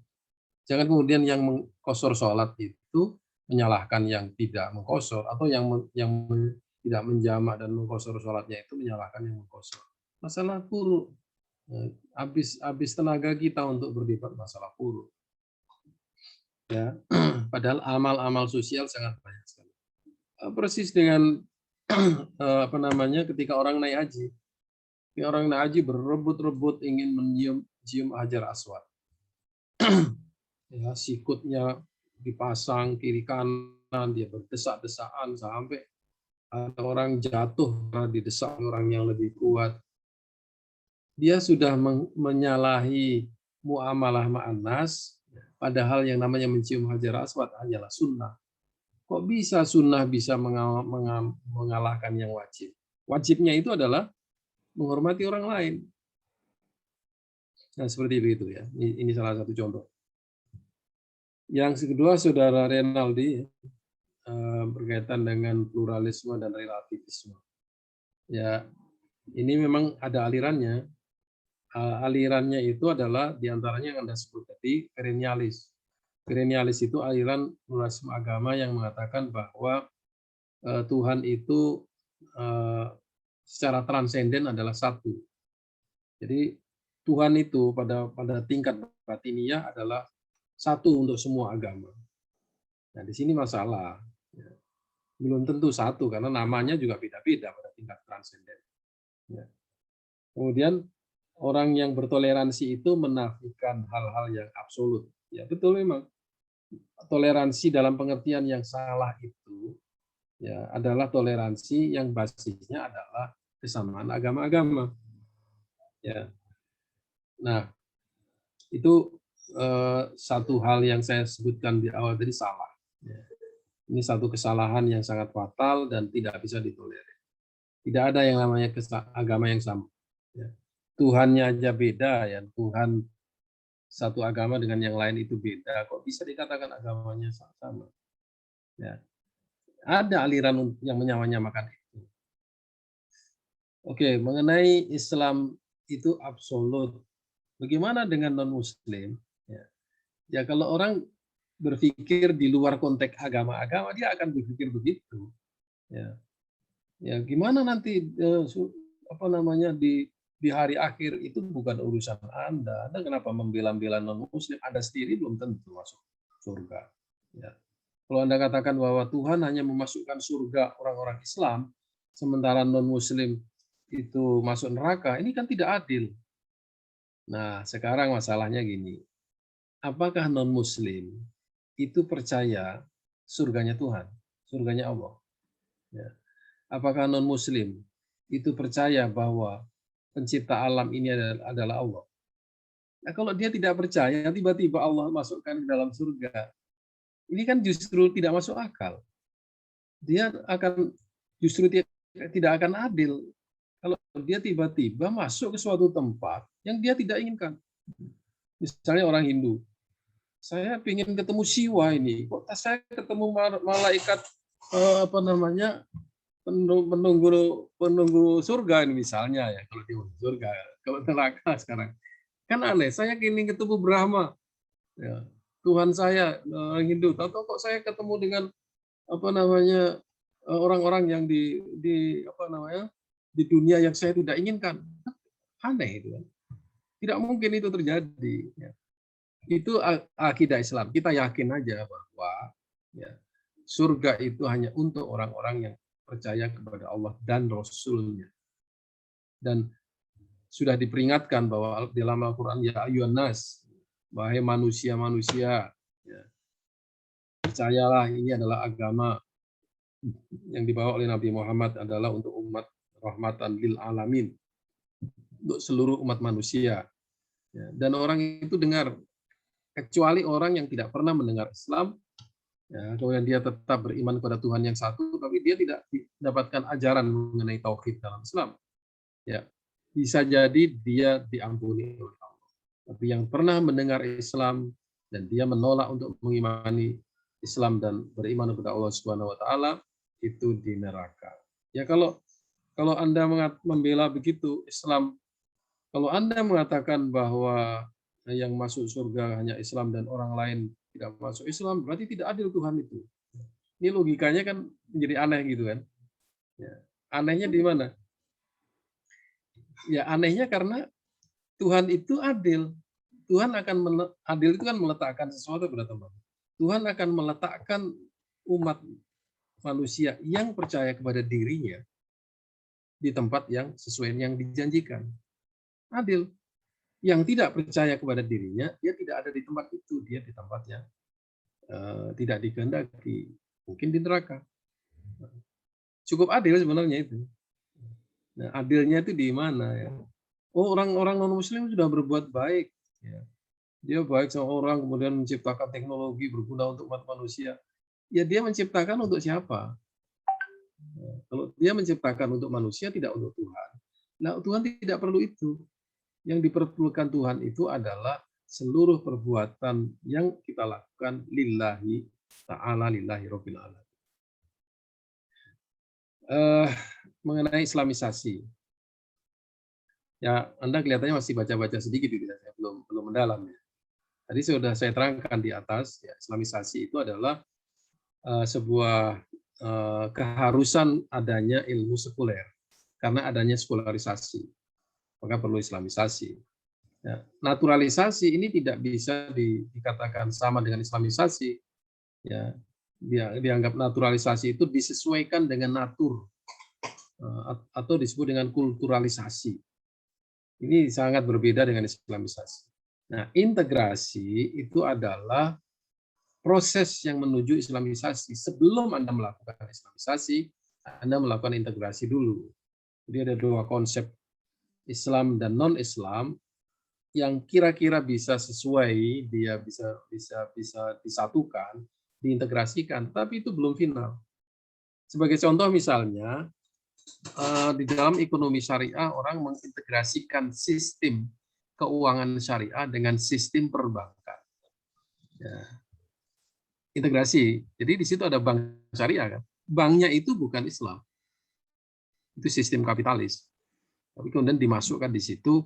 Jangan kemudian yang mengqashar sholat itu menyalahkan yang tidak mengqashar, atau yang tidak menjamak dan mengqashar sholatnya itu menyalahkan yang mengqashar. Masalah furu. Habis tenaga kita untuk berdebat masalah furu. Ya, padahal amal-amal sosial sangat banyak sekali. Persis dengan apa namanya ketika orang naik haji. Orang naik haji berebut-rebut ingin mencium Hajar Aswad. Ya, sikutnya dipasang kiri kanan, dia berdesak-desakan sampai ada orang jatuh karena didesak orang yang lebih kuat. Dia sudah menyalahi muamalah ma'anas, padahal yang namanya mencium Hajar Aswad hanyalah sunnah. Kok bisa sunnah bisa mengalahkan yang wajib? Wajibnya itu adalah menghormati orang lain. Nah, seperti itu ya. Ini salah satu contoh. Yang kedua, Saudara Renaldi, berkaitan dengan pluralisme dan relativisme. Ya, ini memang ada alirannya. Alirannya itu adalah diantaranya yang Anda sebut tadi, perennialis. Perennialis itu aliran pluralisme agama yang mengatakan bahwa Tuhan itu secara transenden adalah satu. Jadi Tuhan itu pada tingkat batiniyah adalah satu untuk semua agama. Nah, di sini masalah. Belum tentu satu, karena namanya juga beda-beda pada tingkat transenden. Ya. Kemudian orang yang bertoleransi itu menafikan hal-hal yang absolut. Ya, betul memang. Toleransi dalam pengertian yang salah itu ya adalah toleransi yang basisnya adalah kesamaan agama-agama. Ya. Nah, itu satu hal yang saya sebutkan di awal tadi salah. Ya. Ini satu kesalahan yang sangat fatal dan tidak bisa ditolerir. Tidak ada yang namanya agama yang sama. Ya. Tuhannya aja beda ya. Tuhan satu agama dengan yang lain itu beda. Kok bisa dikatakan agamanya sama? Ya. Ada aliran yang menyamakan itu. Oke, mengenai Islam itu absolut. Bagaimana dengan non-Muslim? Ya, kalau orang berpikir di luar konteks agama-agama, dia akan berpikir begitu. Ya, gimana nanti apa namanya di hari akhir itu bukan urusan Anda. Anda kenapa membela-bela non-Muslim? Anda sendiri belum tentu masuk surga. Ya. Kalau Anda katakan bahwa Tuhan hanya memasukkan surga orang-orang Islam, sementara non-Muslim itu masuk neraka, ini kan tidak adil. Nah, sekarang masalahnya gini. Apakah non-Muslim itu percaya surganya Tuhan, surganya Allah? Ya. Apakah non-Muslim itu percaya bahwa pencipta alam ini adalah Allah? Nah, kalau dia tidak percaya, tiba-tiba Allah masukkan ke dalam surga. Ini kan justru tidak masuk akal. Dia akan justru tidak akan adil kalau dia tiba-tiba masuk ke suatu tempat yang dia tidak inginkan. Misalnya orang Hindu, saya ingin ketemu Siwa ini, kok saya ketemu malaikat penunggu surga ini misalnya ya, kalau di surga, kalau neraka sekarang kan aneh. Saya ingin ketemu Brahma, ya, Tuhan saya orang Hindu, tahu kok saya ketemu dengan orang-orang yang di dunia yang saya tidak inginkan. Aneh itu kan. Tidak mungkin itu terjadi. Ya. Itu akidah Islam. Kita yakin aja bahwa ya, surga itu hanya untuk orang-orang yang percaya kepada Allah dan Rasul-Nya. Dan sudah diperingatkan bahwa di dalam Al-Quran, ya ayyuhan nas, wahai manusia-manusia, ya, percayalah ini adalah agama yang dibawa oleh Nabi Muhammad adalah untuk umat rahmatan lil alamin, untuk seluruh umat manusia. Ya, dan orang itu dengar, kecuali orang yang tidak pernah mendengar Islam, ya, kemudian dia tetap beriman kepada Tuhan yang satu, tapi dia tidak mendapatkan ajaran mengenai tauhid dalam Islam. Ya, bisa jadi dia diampuni oleh Allah. Tapi yang pernah mendengar Islam dan dia menolak untuk mengimani Islam dan beriman kepada Allah Subhanahu wa taala, itu di neraka. Ya, kalau Anda membela begitu Islam, kalau Anda mengatakan bahwa yang masuk surga hanya Islam dan orang lain tidak masuk Islam, berarti tidak adil Tuhan itu. Ini logikanya kan menjadi aneh gitu kan. Ya. Anehnya di mana? Ya, anehnya karena Tuhan itu adil. Tuhan akan adil itu kan meletakkan sesuatu pada tempat. Tuhan akan meletakkan umat manusia yang percaya kepada dirinya di tempat yang sesuai yang dijanjikan. Adil. Yang tidak percaya kepada dirinya, dia tidak ada di tempat itu, dia di tempat yang tidak dikehendaki, mungkin di neraka. Cukup adil sebenarnya itu. Nah, adilnya itu di mana ya? Oh, orang-orang non-Muslim sudah berbuat baik. Ya. Dia baik sama orang, kemudian menciptakan teknologi berguna untuk umat manusia. Ya, dia menciptakan untuk siapa? Nah, kalau dia menciptakan untuk manusia, tidak untuk Tuhan. Nah, Tuhan tidak perlu itu. Yang diperlukan Tuhan itu adalah seluruh perbuatan yang kita lakukan lillahi ta'ala, lillahi rabbil alamin. Mengenai Islamisasi. Ya, Anda kelihatannya masih baca-baca sedikit gitu ya, belum mendalam ya. Tadi sudah saya terangkan di atas, ya, Islamisasi itu adalah sebuah keharusan adanya ilmu sekuler karena adanya sekularisasi. Maka perlu Islamisasi. Ya, naturalisasi ini tidak bisa dikatakan sama dengan Islamisasi. Ya, dianggap naturalisasi itu disesuaikan dengan natur atau disebut dengan kulturalisasi. Ini sangat berbeda dengan Islamisasi. Nah, integrasi itu adalah proses yang menuju Islamisasi. Sebelum Anda melakukan Islamisasi, Anda melakukan integrasi dulu. Jadi ada dua konsep, Islam dan non-Islam, yang kira-kira bisa sesuai, dia bisa disatukan, diintegrasikan, tapi itu belum final. Sebagai contoh misalnya, di dalam ekonomi syariah orang mengintegrasikan sistem keuangan syariah dengan sistem perbankan. Ya. Integrasi. Jadi di situ ada bank syariah kan. Banknya itu bukan Islam. Itu sistem kapitalis. Tapi kemudian dimasukkan di situ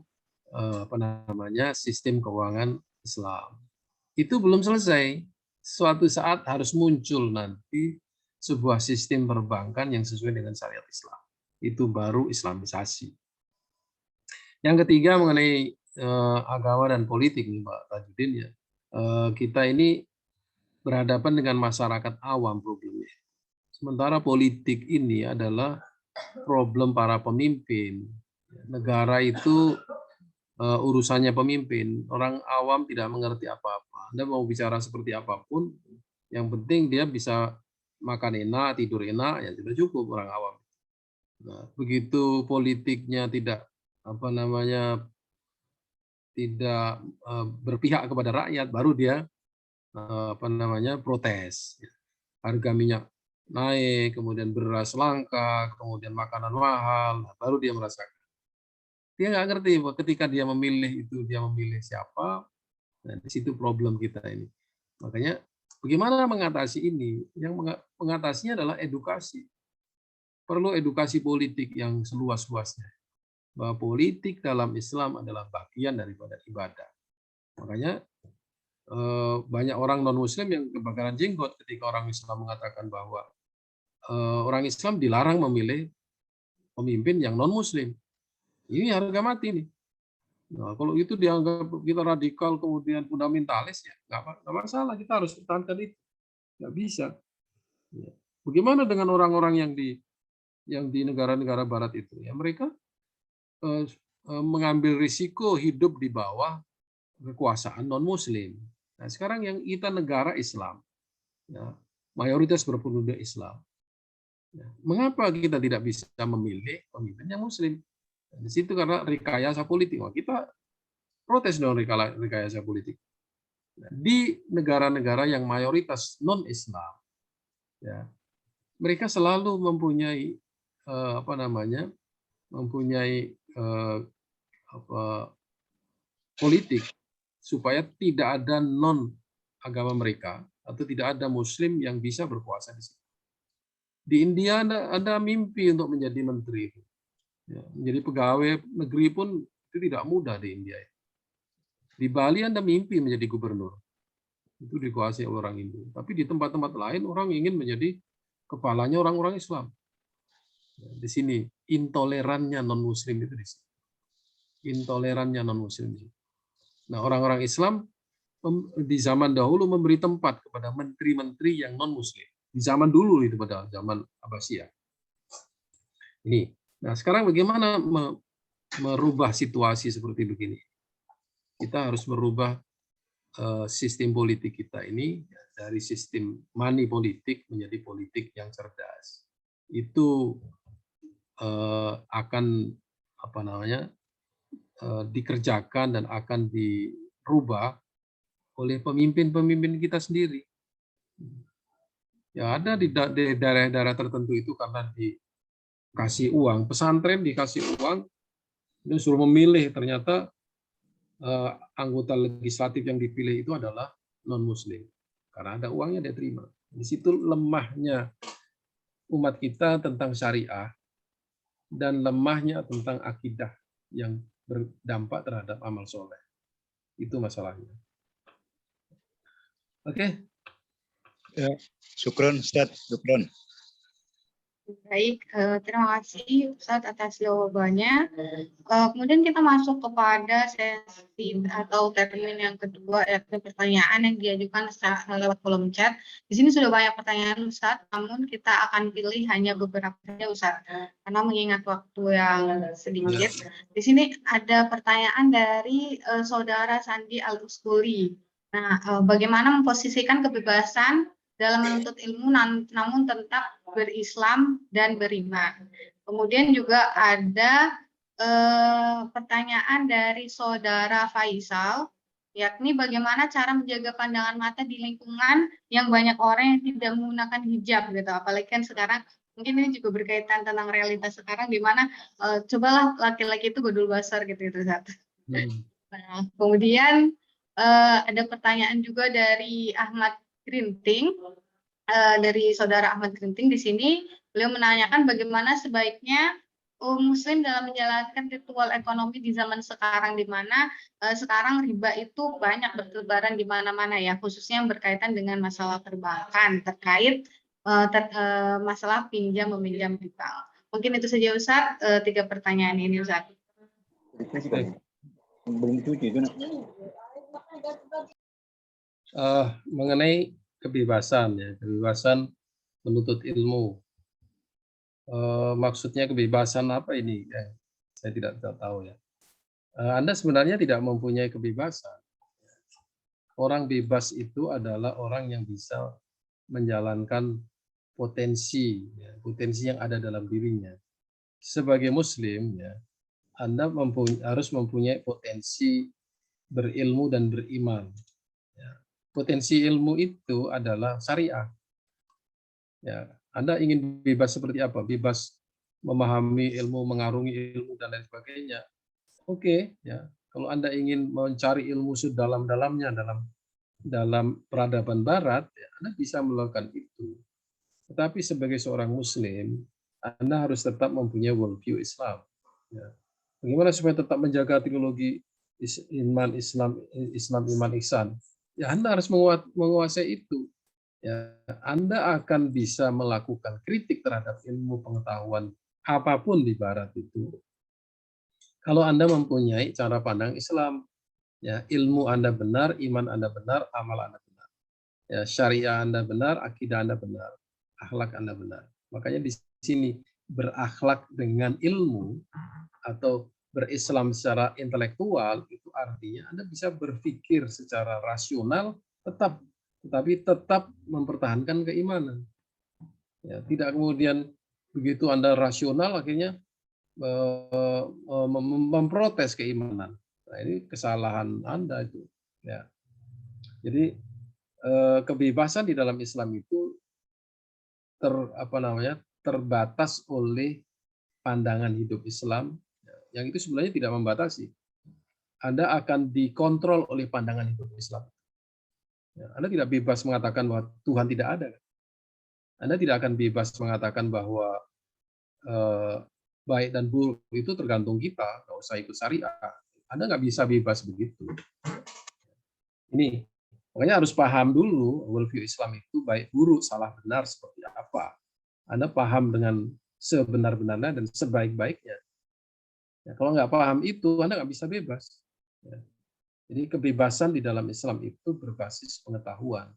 sistem keuangan Islam. Itu belum selesai. Suatu saat harus muncul nanti sebuah sistem perbankan yang sesuai dengan syariat Islam. Itu baru Islamisasi. Yang ketiga mengenai agama dan politik nih Pak Tajudin ya. Kita ini berhadapan dengan masyarakat awam problemnya. Sementara politik ini adalah problem para pemimpin. Negara itu urusannya pemimpin. Orang awam tidak mengerti apa-apa. Anda mau bicara seperti apapun, yang penting dia bisa makan enak, tidur enak, ya sudah cukup orang awam. Nah, begitu politiknya tidak berpihak kepada rakyat, baru dia protes. Harga minyak naik, kemudian beras langka, kemudian makanan mahal, baru dia merasakan. Dia nggak ngerti ketika dia memilih itu, dia memilih siapa. Nah, di situ problem kita ini. Makanya bagaimana mengatasi ini? Yang mengatasinya adalah edukasi. Perlu edukasi politik yang seluas-luasnya. Bahwa politik dalam Islam adalah bagian daripada ibadah. Makanya banyak orang non-Muslim yang kebakaran jenggot ketika orang Islam mengatakan bahwa orang Islam dilarang memilih pemimpin yang non-Muslim. Ini harga mati nih. Nah, kalau itu dianggap kita radikal kemudian fundamentalis, ya nggak masalah, kita harus pertahankan itu. Nggak bisa. Bagaimana dengan orang-orang yang di negara-negara Barat itu? Ya mereka mengambil risiko hidup di bawah kekuasaan non-Muslim. Nah, sekarang yang kita negara Islam, ya, mayoritas berpenduduk Islam. Ya, mengapa kita tidak bisa memilih pemimpin yang Muslim? Di situ karena rekayasa politik. Wah, kita protes dong rekayasa politik. Di negara-negara yang mayoritas non-Islam, ya, mereka selalu mempunyai politik supaya tidak ada non agama mereka atau tidak ada Muslim yang bisa berkuasa di situ. Di India Anda mimpi untuk menjadi menteri, ya, menjadi pegawai negeri pun itu tidak mudah di India. Di Bali Anda mimpi menjadi gubernur, itu dikuasai oleh orang Hindu. Tapi di tempat-tempat lain orang ingin menjadi kepalanya orang-orang Islam. Di sini intolerannya non-Muslim itu di sini. Intolerannya non-Muslim. Nah, orang-orang Islam di zaman dahulu memberi tempat kepada menteri-menteri yang non-Muslim. Di zaman dulu itu pada zaman Abbasiyah. Ini. Nah, sekarang bagaimana merubah situasi seperti begini? Kita harus merubah sistem politik kita ini dari sistem money politik menjadi politik yang cerdas. Itu akan dikerjakan dan akan dirubah oleh pemimpin-pemimpin kita sendiri. Ya, ada di daerah-daerah tertentu itu karena dikasih uang, pesantren dikasih uang, dia suruh memilih, ternyata anggota legislatif yang dipilih itu adalah non-Muslim. Karena ada uangnya dia terima. Di situ lemahnya umat kita tentang syariah dan lemahnya tentang akidah yang berdampak terhadap amal soleh. Itu masalahnya. Oke. Ya, syukron Ustaz, syukron. Baik, terima kasih Ustaz atas jawabannya. Kemudian kita masuk kepada sesi atau termin yang kedua, yakni pertanyaan yang diajukan lewat kolom chat. Di sini sudah banyak pertanyaan Ustaz, namun kita akan pilih hanya beberapa saja Ustaz, karena mengingat waktu yang sedikit. Di sini ada pertanyaan dari Saudara Sandi Al-Uskuli. Nah, bagaimana memposisikan kebebasan dalam menuntut ilmu namun tetap berislam dan beriman. Kemudian juga ada pertanyaan dari Saudara Faisal, yakni bagaimana cara menjaga pandangan mata di lingkungan yang banyak orang yang tidak menggunakan hijab gitu. Apalagi kan sekarang mungkin ini juga berkaitan tentang realitas sekarang di mana cobalah laki-laki itu godul basar gitu itu satu. Nah, kemudian ada pertanyaan juga dari Ahmad Grinting, dari Saudara Ahmad Grinting di sini. Beliau menanyakan bagaimana sebaiknya Muslim dalam menjalankan ritual ekonomi di zaman sekarang, di mana sekarang riba itu banyak bertebaran di mana-mana ya, khususnya yang berkaitan dengan masalah perbankan terkait masalah pinjam meminjam di bank. Mungkin itu saja Ustaz, 3 pertanyaan ini Ustaz. Mengenai kebebasan ya, kebebasan menuntut ilmu. Maksudnya kebebasan apa ini? Saya tidak tahu ya. Anda sebenarnya tidak mempunyai kebebasan. Orang bebas itu adalah orang yang bisa menjalankan potensi yang ada dalam dirinya. Sebagai Muslim ya, Anda harus mempunyai potensi berilmu dan beriman. Ya. Potensi ilmu itu adalah syariah. Ya, Anda ingin bebas seperti apa? Bebas memahami ilmu, mengarungi ilmu dan lain sebagainya. Oke, ya. Kalau Anda ingin mencari ilmu sedalam-dalamnya dalam peradaban Barat, ya, Anda bisa melakukan itu. Tetapi sebagai seorang Muslim, Anda harus tetap mempunyai worldview Islam. Ya. Bagaimana supaya tetap menjaga teologi iman Islam iman ihsan? Ya, Anda harus menguasai itu. Ya, Anda akan bisa melakukan kritik terhadap ilmu pengetahuan apapun di Barat itu. Kalau Anda mempunyai cara pandang Islam, ya, ilmu Anda benar, iman Anda benar, amal Anda benar. Ya, syariah Anda benar, akidah Anda benar, akhlak Anda benar. Makanya di sini berakhlak dengan ilmu atau berislam secara intelektual itu artinya Anda bisa berpikir secara rasional tetapi tetap mempertahankan keimanan. Ya, tidak kemudian begitu Anda rasional akhirnya memprotes keimanan. Nah, ini kesalahan Anda itu. Ya. Jadi kebebasan di dalam Islam itu terbatas oleh pandangan hidup Islam, yang itu sebenarnya tidak membatasi. Anda akan dikontrol oleh pandangan hidup Islam. Anda tidak bebas mengatakan bahwa Tuhan tidak ada. Anda tidak akan bebas mengatakan bahwa baik dan buruk itu tergantung kita, nggak usah ikut syariah. Anda nggak bisa bebas begitu. Ini makanya harus paham dulu worldview Islam itu baik buruk, salah benar seperti apa. Anda paham dengan sebenar-benarnya dan sebaik-baiknya. Ya, kalau nggak paham itu, Anda nggak bisa bebas. Ya. Jadi kebebasan di dalam Islam itu berbasis pengetahuan.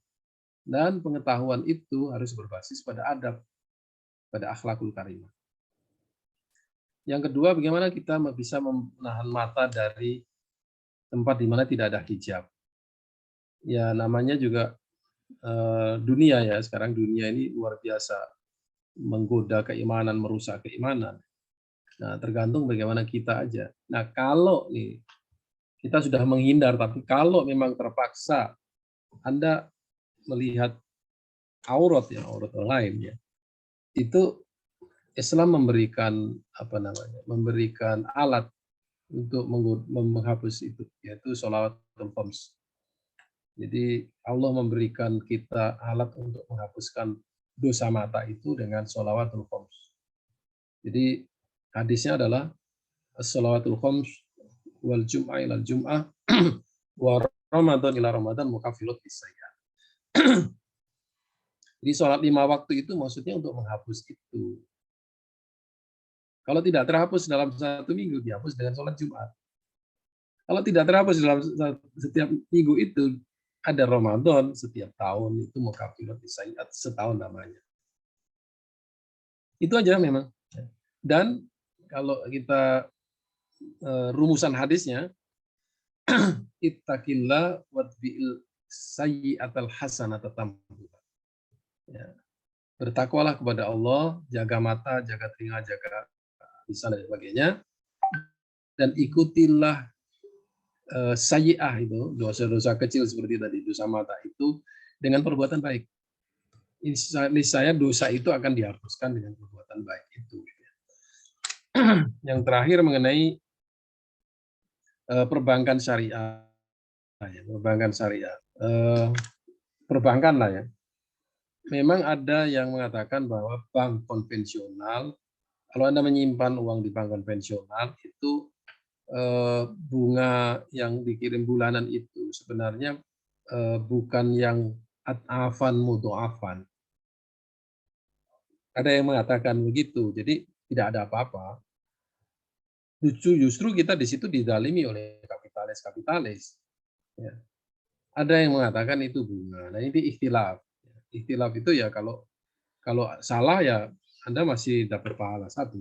Dan pengetahuan itu harus berbasis pada adab, pada akhlakul karimah. Yang kedua, bagaimana kita bisa menahan mata dari tempat di mana tidak ada hijab. Ya, namanya juga dunia ya, sekarang dunia ini luar biasa menggoda keimanan, merusak keimanan. Nah, tergantung bagaimana kita aja. Nah, kalau nih kita sudah menghindar, tapi kalau memang terpaksa Anda melihat aurat orang lain ya, itu Islam memberikan memberikan alat untuk menghapus itu, yaitu sholawatul khams. Jadi Allah memberikan kita alat untuk menghapuskan dosa mata itu dengan sholawatul khams. Jadi hadisnya adalah sholawatul khams wal jum'ah ilal jum'ah wa ramadan ila ramadan mukaffirat bisayyi'at. Jadi sholat 5 waktu itu maksudnya untuk menghapus itu. Kalau tidak terhapus dalam 1 minggu, dihapus dengan sholat Jumat. Kalau tidak terhapus dalam setiap minggu itu, ada Ramadan setiap tahun, itu mukaffirat bisayyi'at, setahun namanya. Itu aja memang. Dan kalau kita rumusan hadisnya, ittaqillah watbi'il sayyi'atal hasanata tamhuha. Ya. Bertakwalah kepada Allah, jaga mata, jaga telinga, jaga lisan dan sebagainya, dan ikutilah sayyi'ah itu, dosa-dosa kecil seperti tadi, dosa mata itu dengan perbuatan baik. Niscaya dosa itu akan dihapuskan dengan perbuatan baik itu. Yang terakhir mengenai perbankan syariah, perbankan syariah, perbankan lah ya. Memang ada yang mengatakan bahwa bank konvensional, kalau Anda menyimpan uang di bank konvensional itu bunga yang dikirim bulanan itu sebenarnya bukan yang at'afan mudha'afan. Ada yang mengatakan begitu, jadi tidak ada apa-apa. Justru kita di situ dizalimi oleh kapitalis. Ya. Ada yang mengatakan itu bunga. Nah, ini ikhtilaf. Ikhtilaf itu ya kalau salah ya Anda masih dapat pahala 1.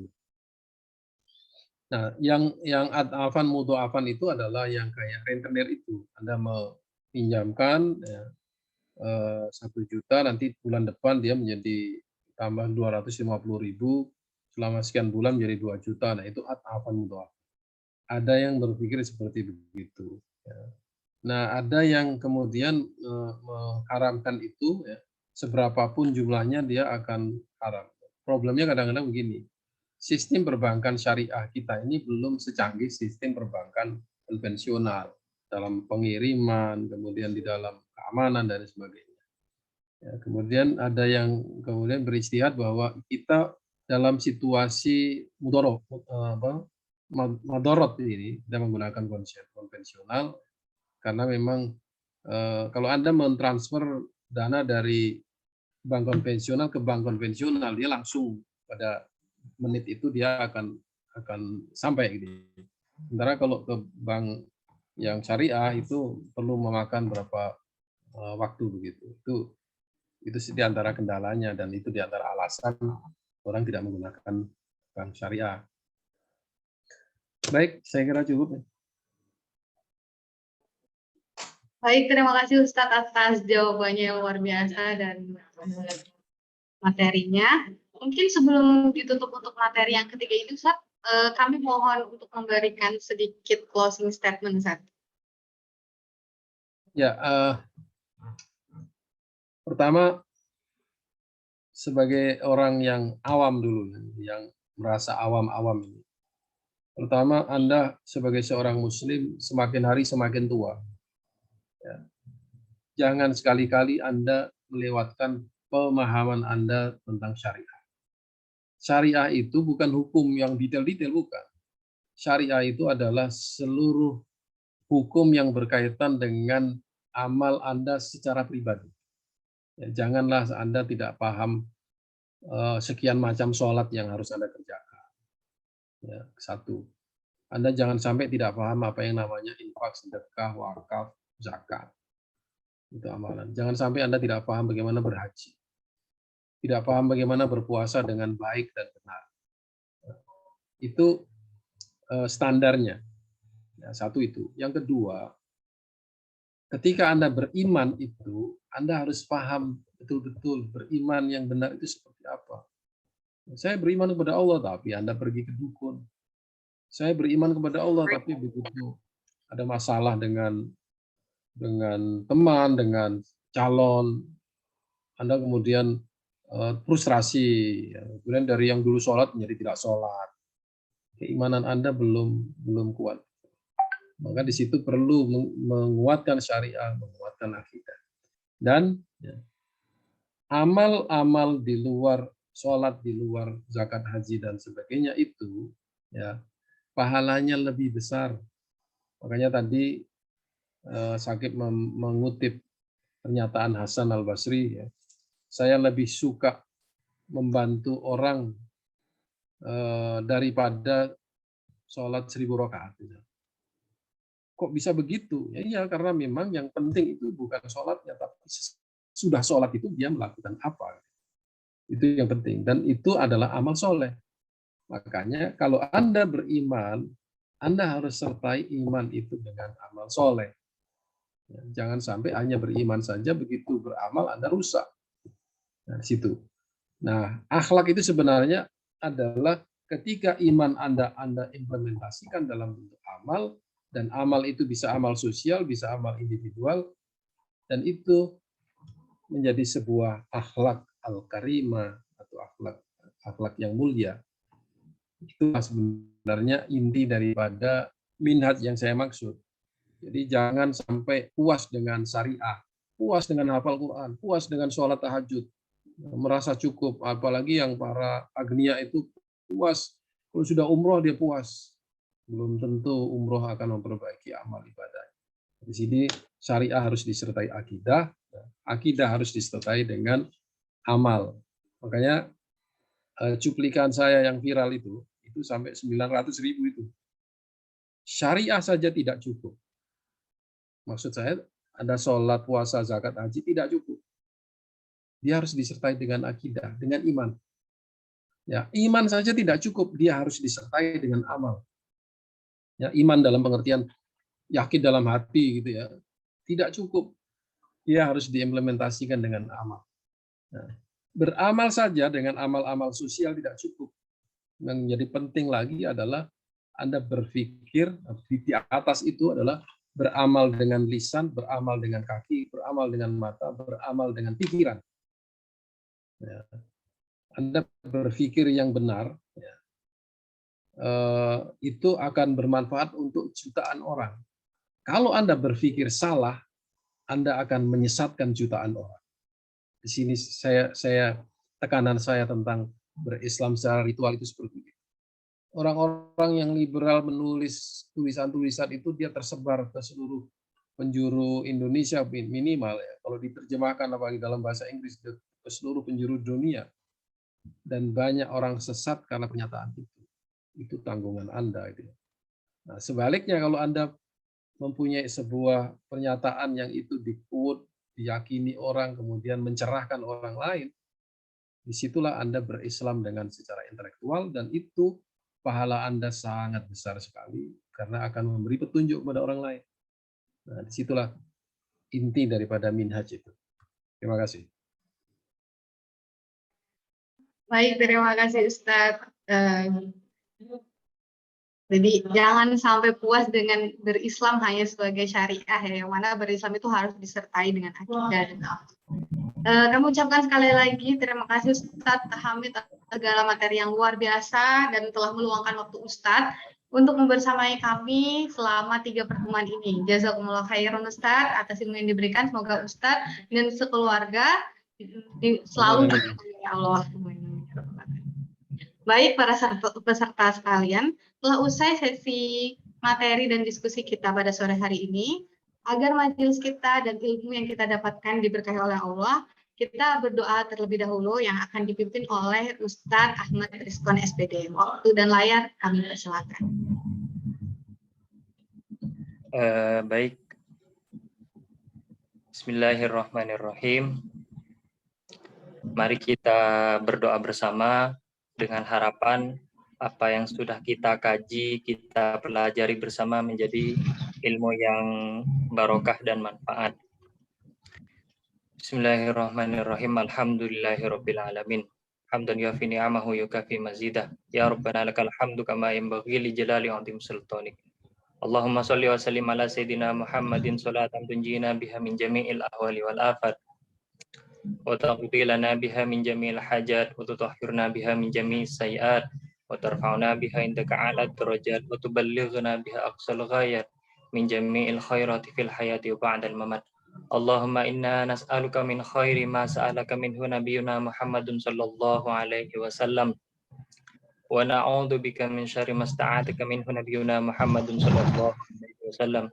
Nah, yang ad'afan mudha'afan itu adalah yang kayak rentenir itu. Anda meminjamkan ya, 1 juta, nanti bulan depan dia menjadi tambah 250.000, selama sekian bulan menjadi 2 juta. Nah, itu ad'afan mudha'afan. Ada yang berpikir seperti begitu. Ya. Nah, ada yang kemudian mengharamkan itu, ya, seberapapun jumlahnya dia akan haram. Problemnya kadang-kadang begini, sistem perbankan syariah kita ini belum secanggih sistem perbankan konvensional dalam pengiriman, kemudian di dalam keamanan dan sebagainya. Ya, kemudian ada yang kemudian beristihad bahwa kita dalam situasi madorot ini kita menggunakan konsep konvensional karena memang kalau Anda mentransfer dana dari bank konvensional ke bank konvensional, dia langsung pada menit itu dia akan sampai gitu. Sementara kalau ke bank yang syariah itu perlu memakan berapa waktu begitu. Itu di antara kendalanya dan itu di antara alasan orang tidak menggunakan bank syariah. Baik, saya kira cukup. Baik, terima kasih Ustadz atas jawabannya yang luar biasa dan materinya. Mungkin sebelum ditutup untuk materi yang ketiga ini, Ustadz, kami mohon untuk memberikan sedikit closing statement, Ustadz. Ya, pertama sebagai orang yang awam dulu, yang merasa awam-awam ini. Pertama, Anda sebagai seorang Muslim semakin hari semakin tua. Ya. Jangan sekali-kali Anda melewatkan pemahaman Anda tentang syariah. Syariah itu bukan hukum yang detail-detail, bukan. Syariah itu adalah seluruh hukum yang berkaitan dengan amal Anda secara pribadi. Ya, janganlah Anda tidak paham sekian macam sholat yang harus Anda kerjakan. Ya, satu. Anda jangan sampai tidak paham apa yang namanya infak, sedekah, wakaf, zakat. Itu amalan. Jangan sampai Anda tidak paham bagaimana berhaji. Tidak paham bagaimana berpuasa dengan baik dan benar. Itu standarnya. Ya, satu itu. Yang kedua, ketika Anda beriman itu, Anda harus paham betul-betul beriman yang benar itu seperti apa. Saya beriman kepada Allah, tapi Anda pergi ke dukun. Saya beriman kepada Allah, tapi begitu ada masalah dengan teman, dengan calon, Anda kemudian frustrasi. Kemudian dari yang dulu sholat menjadi tidak sholat. Keimanan Anda belum kuat. Maka di situ perlu menguatkan syariah, menguatkan akidah. Dan ya, amal-amal di luar sholat, di luar zakat, haji dan sebagainya itu, ya pahalanya lebih besar. Makanya tadi Syakib mengutip pernyataan Hasan Al-Basri, ya, saya lebih suka membantu orang daripada sholat 1000 rakaat. Kok bisa begitu? Ya iya, karena memang yang penting itu bukan sholatnya, tapi sudah sholat itu dia melakukan apa. Itu yang penting. Dan itu adalah amal soleh. Makanya kalau Anda beriman, Anda harus sertai iman itu dengan amal soleh. Jangan sampai hanya beriman saja, begitu beramal Anda rusak. Nah, situ. Nah, akhlak itu sebenarnya adalah ketika iman Anda implementasikan dalam bentuk amal, dan amal itu bisa amal sosial, bisa amal individual, dan itu menjadi sebuah akhlak al-karimah atau akhlak yang mulia. Itu sebenarnya inti daripada minhaj yang saya maksud. Jadi jangan sampai puas dengan syariah, puas dengan hafal Quran, puas dengan sholat tahajud, merasa cukup. Apalagi yang para agnia itu puas, kalau sudah umroh dia puas. Belum tentu umroh akan memperbaiki amal ibadah. Di sini syariah harus disertai akidah, akidah harus disertai dengan amal. Makanya cuplikan saya yang viral itu sampai 900.000 itu. Syariah saja tidak cukup. Maksud saya, ada sholat, puasa, zakat, haji tidak cukup. Dia harus disertai dengan akidah, dengan iman. Ya, iman saja tidak cukup, dia harus disertai dengan amal. Ya, iman dalam pengertian yakin dalam hati gitu ya, tidak cukup. Dia harus diimplementasikan dengan amal. Nah, beramal saja dengan amal-amal sosial tidak cukup. Yang menjadi penting lagi adalah Anda berpikir di atas itu adalah beramal dengan lisan, beramal dengan kaki, beramal dengan mata, beramal dengan pikiran. Ya. Anda berpikir yang benar, ya, itu akan bermanfaat untuk jutaan orang. Kalau Anda berpikir salah, Anda akan menyesatkan jutaan orang. Di sini tekanan saya tentang berislam secara ritual itu seperti itu. Orang-orang yang liberal menulis tulisan-tulisan itu dia tersebar ke seluruh penjuru Indonesia minimal ya. Kalau diterjemahkan apalagi dalam bahasa Inggris ke seluruh penjuru dunia, dan banyak orang sesat karena pernyataan itu. Itu tanggungan Anda itu. Nah, sebaliknya kalau Anda mempunyai sebuah pernyataan yang itu di-quote, diyakini orang, kemudian mencerahkan orang lain, disitulah Anda berislam dengan secara intelektual, dan itu pahala Anda sangat besar sekali karena akan memberi petunjuk kepada orang lain. Nah, disitulah inti daripada minhaj itu. Terima kasih. Baik, terima kasih Ustadz. Jadi jangan sampai puas dengan berislam hanya sebagai syariah ya, yang mana berislam itu harus disertai dengan akidah. Kami ucapkan sekali lagi terima kasih Ustadz Hamid atas segala materi yang luar biasa dan telah meluangkan waktu Ustadz untuk membersamai kami selama 3 pertemuan ini. Jazakumullah khairan Ustadz atas ilmu yang diberikan. Semoga Ustadz dan sekeluarga selalu dirahmati Allah. Baik para peserta sekalian, telah usai sesi materi dan diskusi kita pada sore hari ini. Agar majelis kita dan ilmu yang kita dapatkan diberkahi oleh Allah, kita berdoa terlebih dahulu yang akan dipimpin oleh Ustadz Ahmad Rizkon SPD. Waktu dan layar kami persilakan. Baik. Bismillahirrahmanirrahim. Mari kita berdoa bersama dengan harapan apa yang sudah kita kaji, kita pelajari bersama menjadi ilmu yang barokah dan manfaat. Bismillahirrahmanirrahim. Alhamdulillahirabbil alamin. Hamdan yafi ni'amahu yukafi mazidah. Ya Rabbana lakal hamdu kama yanbaghi li jalali 'azim sultanik. Allahumma shalli wa sallim ala sayyidina Muhammadin salatan tunjina biha min jami'il ahwali wal afat. Wa taqdi lana biha min jami'il hajat wa tutahhirna biha min jami'is sayiat wa tarfa'una biha indaka 'ala darajat wa tuballighna biha aqsal ghayat min jami'il khairati fil hayati wa ba'dal mamat. Allahumma inna nas'aluka min khairi ma sa'alaka minhu nabiyyuna Muhammadun sallallahu alaihi wasallam wa na'udzu bika min syarri ma sta'ataka minhu nabiyyuna Muhammadun sallallahu alaihi wasallam.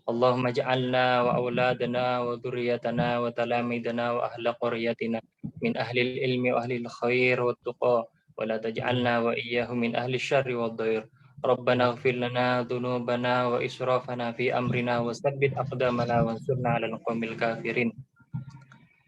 Allahumma ja'alna wa auladana wa dhurriyyatana wa talamidana wa ahla qaryatina min ahli ilmi wa ahli khair wa tuqa wa la taj'alna wa iyyahum min ahli syarri wa dhair. Rabbana ighfir lana dhunubana wa israfana fi amrina wa tsabbit aqdamana wa ansurna 'alal qaumil kafirin.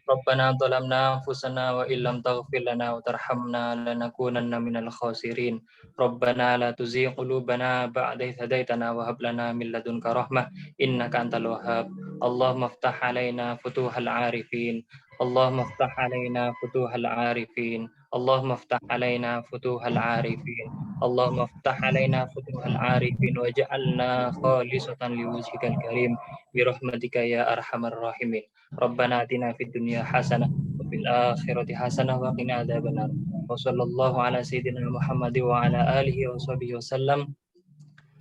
Rabbana dhalamna anfusana wa illam taghfir lana wa tarhamna lanakunanna minal khasirin. Rabbana la tuzigh qulubana ba'da idh hadaitana wa hab lana min ladunka rahmah innaka antal wahhab. Allahumma iftah 'alaina futuhal 'arifin. Allahumma iftah 'alaina futuhal 'arifin. Allahumma iftah 'alaina futuhal 'arifin. Allahumma iftah 'alaina futuhal 'arifin waj'alna khalisatan liwajhikal karim bi rahmatika ya arhamar rahimin. Rabbana atina fid dunya hasanah wa fil akhirati hasanah wa qina adzabannar. Wa sallallahu ala sayyidina Muhammad wa ala alihi wa sahbihi wasallam.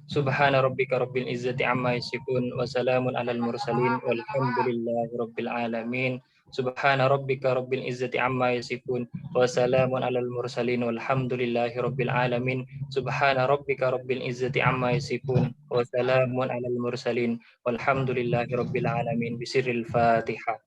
Subhana rabbika rabbil izzati amma yasifun wa salamun alal mursalin walhamdulillahi rabbil alamin. Subhana rabbika rabbil izzati amma yasifun wa salamun alal mursalin walhamdulillahi rabbil alamin. Subhana rabbika rabbil izzati amma yasifun wa salamun alal mursalin walhamdulillahi rabbil alamin. Bisirril Fatihah.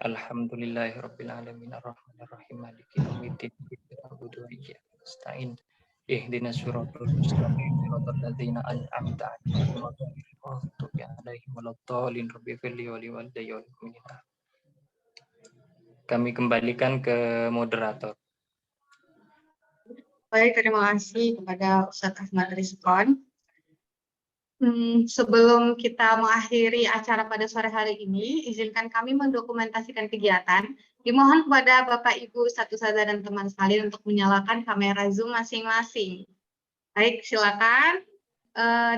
Alhamdulillahi rabbil alamin arrahmanir rahim maliki yaumiddin iyyaka na'budu wa iyyaka nasta'in. Ihdinas siratal mustaqim siratal ladzina an'amta 'alaihim ghairil maghdubi 'alaihim waladdallin. Rabbi firli wa liwalidayya wal mu'minin. Kami kembalikan ke moderator. Baik, terima kasih kepada Ustadz Ahmad Rizkon. Sebelum kita mengakhiri acara pada sore hari ini, izinkan kami mendokumentasikan kegiatan. Dimohon kepada Bapak, Ibu, Ustadz Ustadzah dan teman sekalian untuk menyalakan kamera Zoom masing-masing. Baik, silakan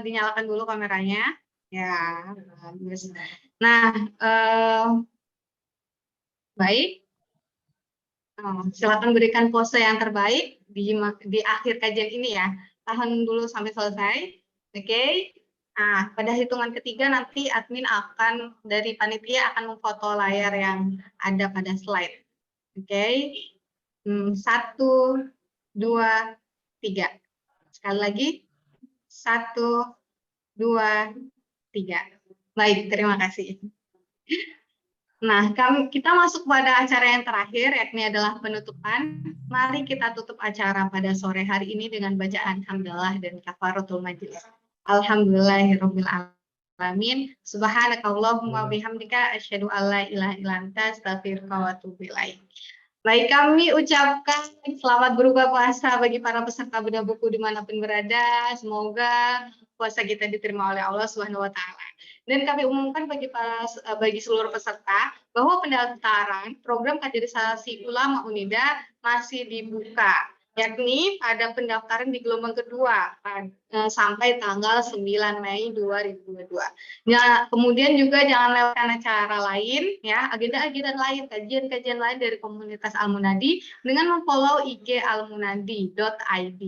dinyalakan dulu kameranya. Ya, bagus. Nah, baik. Silakan berikan pose yang terbaik di akhir kajian ini ya. Tahan dulu sampai selesai. Oke. Nah, pada hitungan ketiga nanti admin akan dari panitia akan memfoto layar yang ada pada slide. Oke. 1, 2, 3. Sekali lagi. 1, 2, 3. Baik, terima kasih. Nah, kita masuk pada acara yang terakhir, yakni adalah penutupan. Mari kita tutup acara pada sore hari ini dengan bacaan hamdalah dan kafaratul majelis. Alhamdulillahirabbil alamin. Subhanakallahumma bihamdika asyhadu alla ilaha illa anta astaghfiruka wa atubu ilaik. Baik, kami ucapkan selamat berbuka puasa bagi para peserta bedah buku dimanapun berada. Semoga puasa kita diterima oleh Allah Subhanahu wa Ta'ala. Dan kami umumkan bagi seluruh peserta bahwa pendaftaran program kaderisasi ulama UNIDA masih dibuka, yakni pada pendaftaran di gelombang kedua sampai tanggal 9 Mei 2022. Nah, kemudian juga jangan lewatkan acara lain, ya, agenda-agenda lain, kajian-kajian lain dari komunitas Al-Munadi dengan memfollow IG almunadi.id.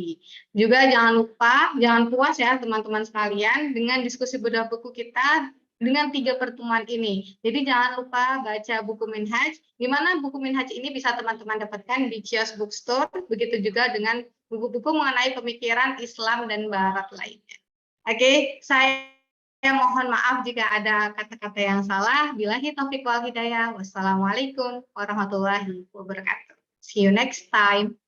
Juga jangan puas ya teman-teman sekalian dengan diskusi bedah buku kita dengan 3 pertemuan ini. Jadi jangan lupa baca buku Minhaj, di mana buku Minhaj ini bisa teman-teman dapatkan di kios bookstore, begitu juga dengan buku-buku mengenai pemikiran Islam dan Barat lainnya. Oke, saya mohon maaf jika ada kata-kata yang salah. Billahi taufiq wal hidayah. Wassalamualaikum warahmatullahi wabarakatuh. See you next time.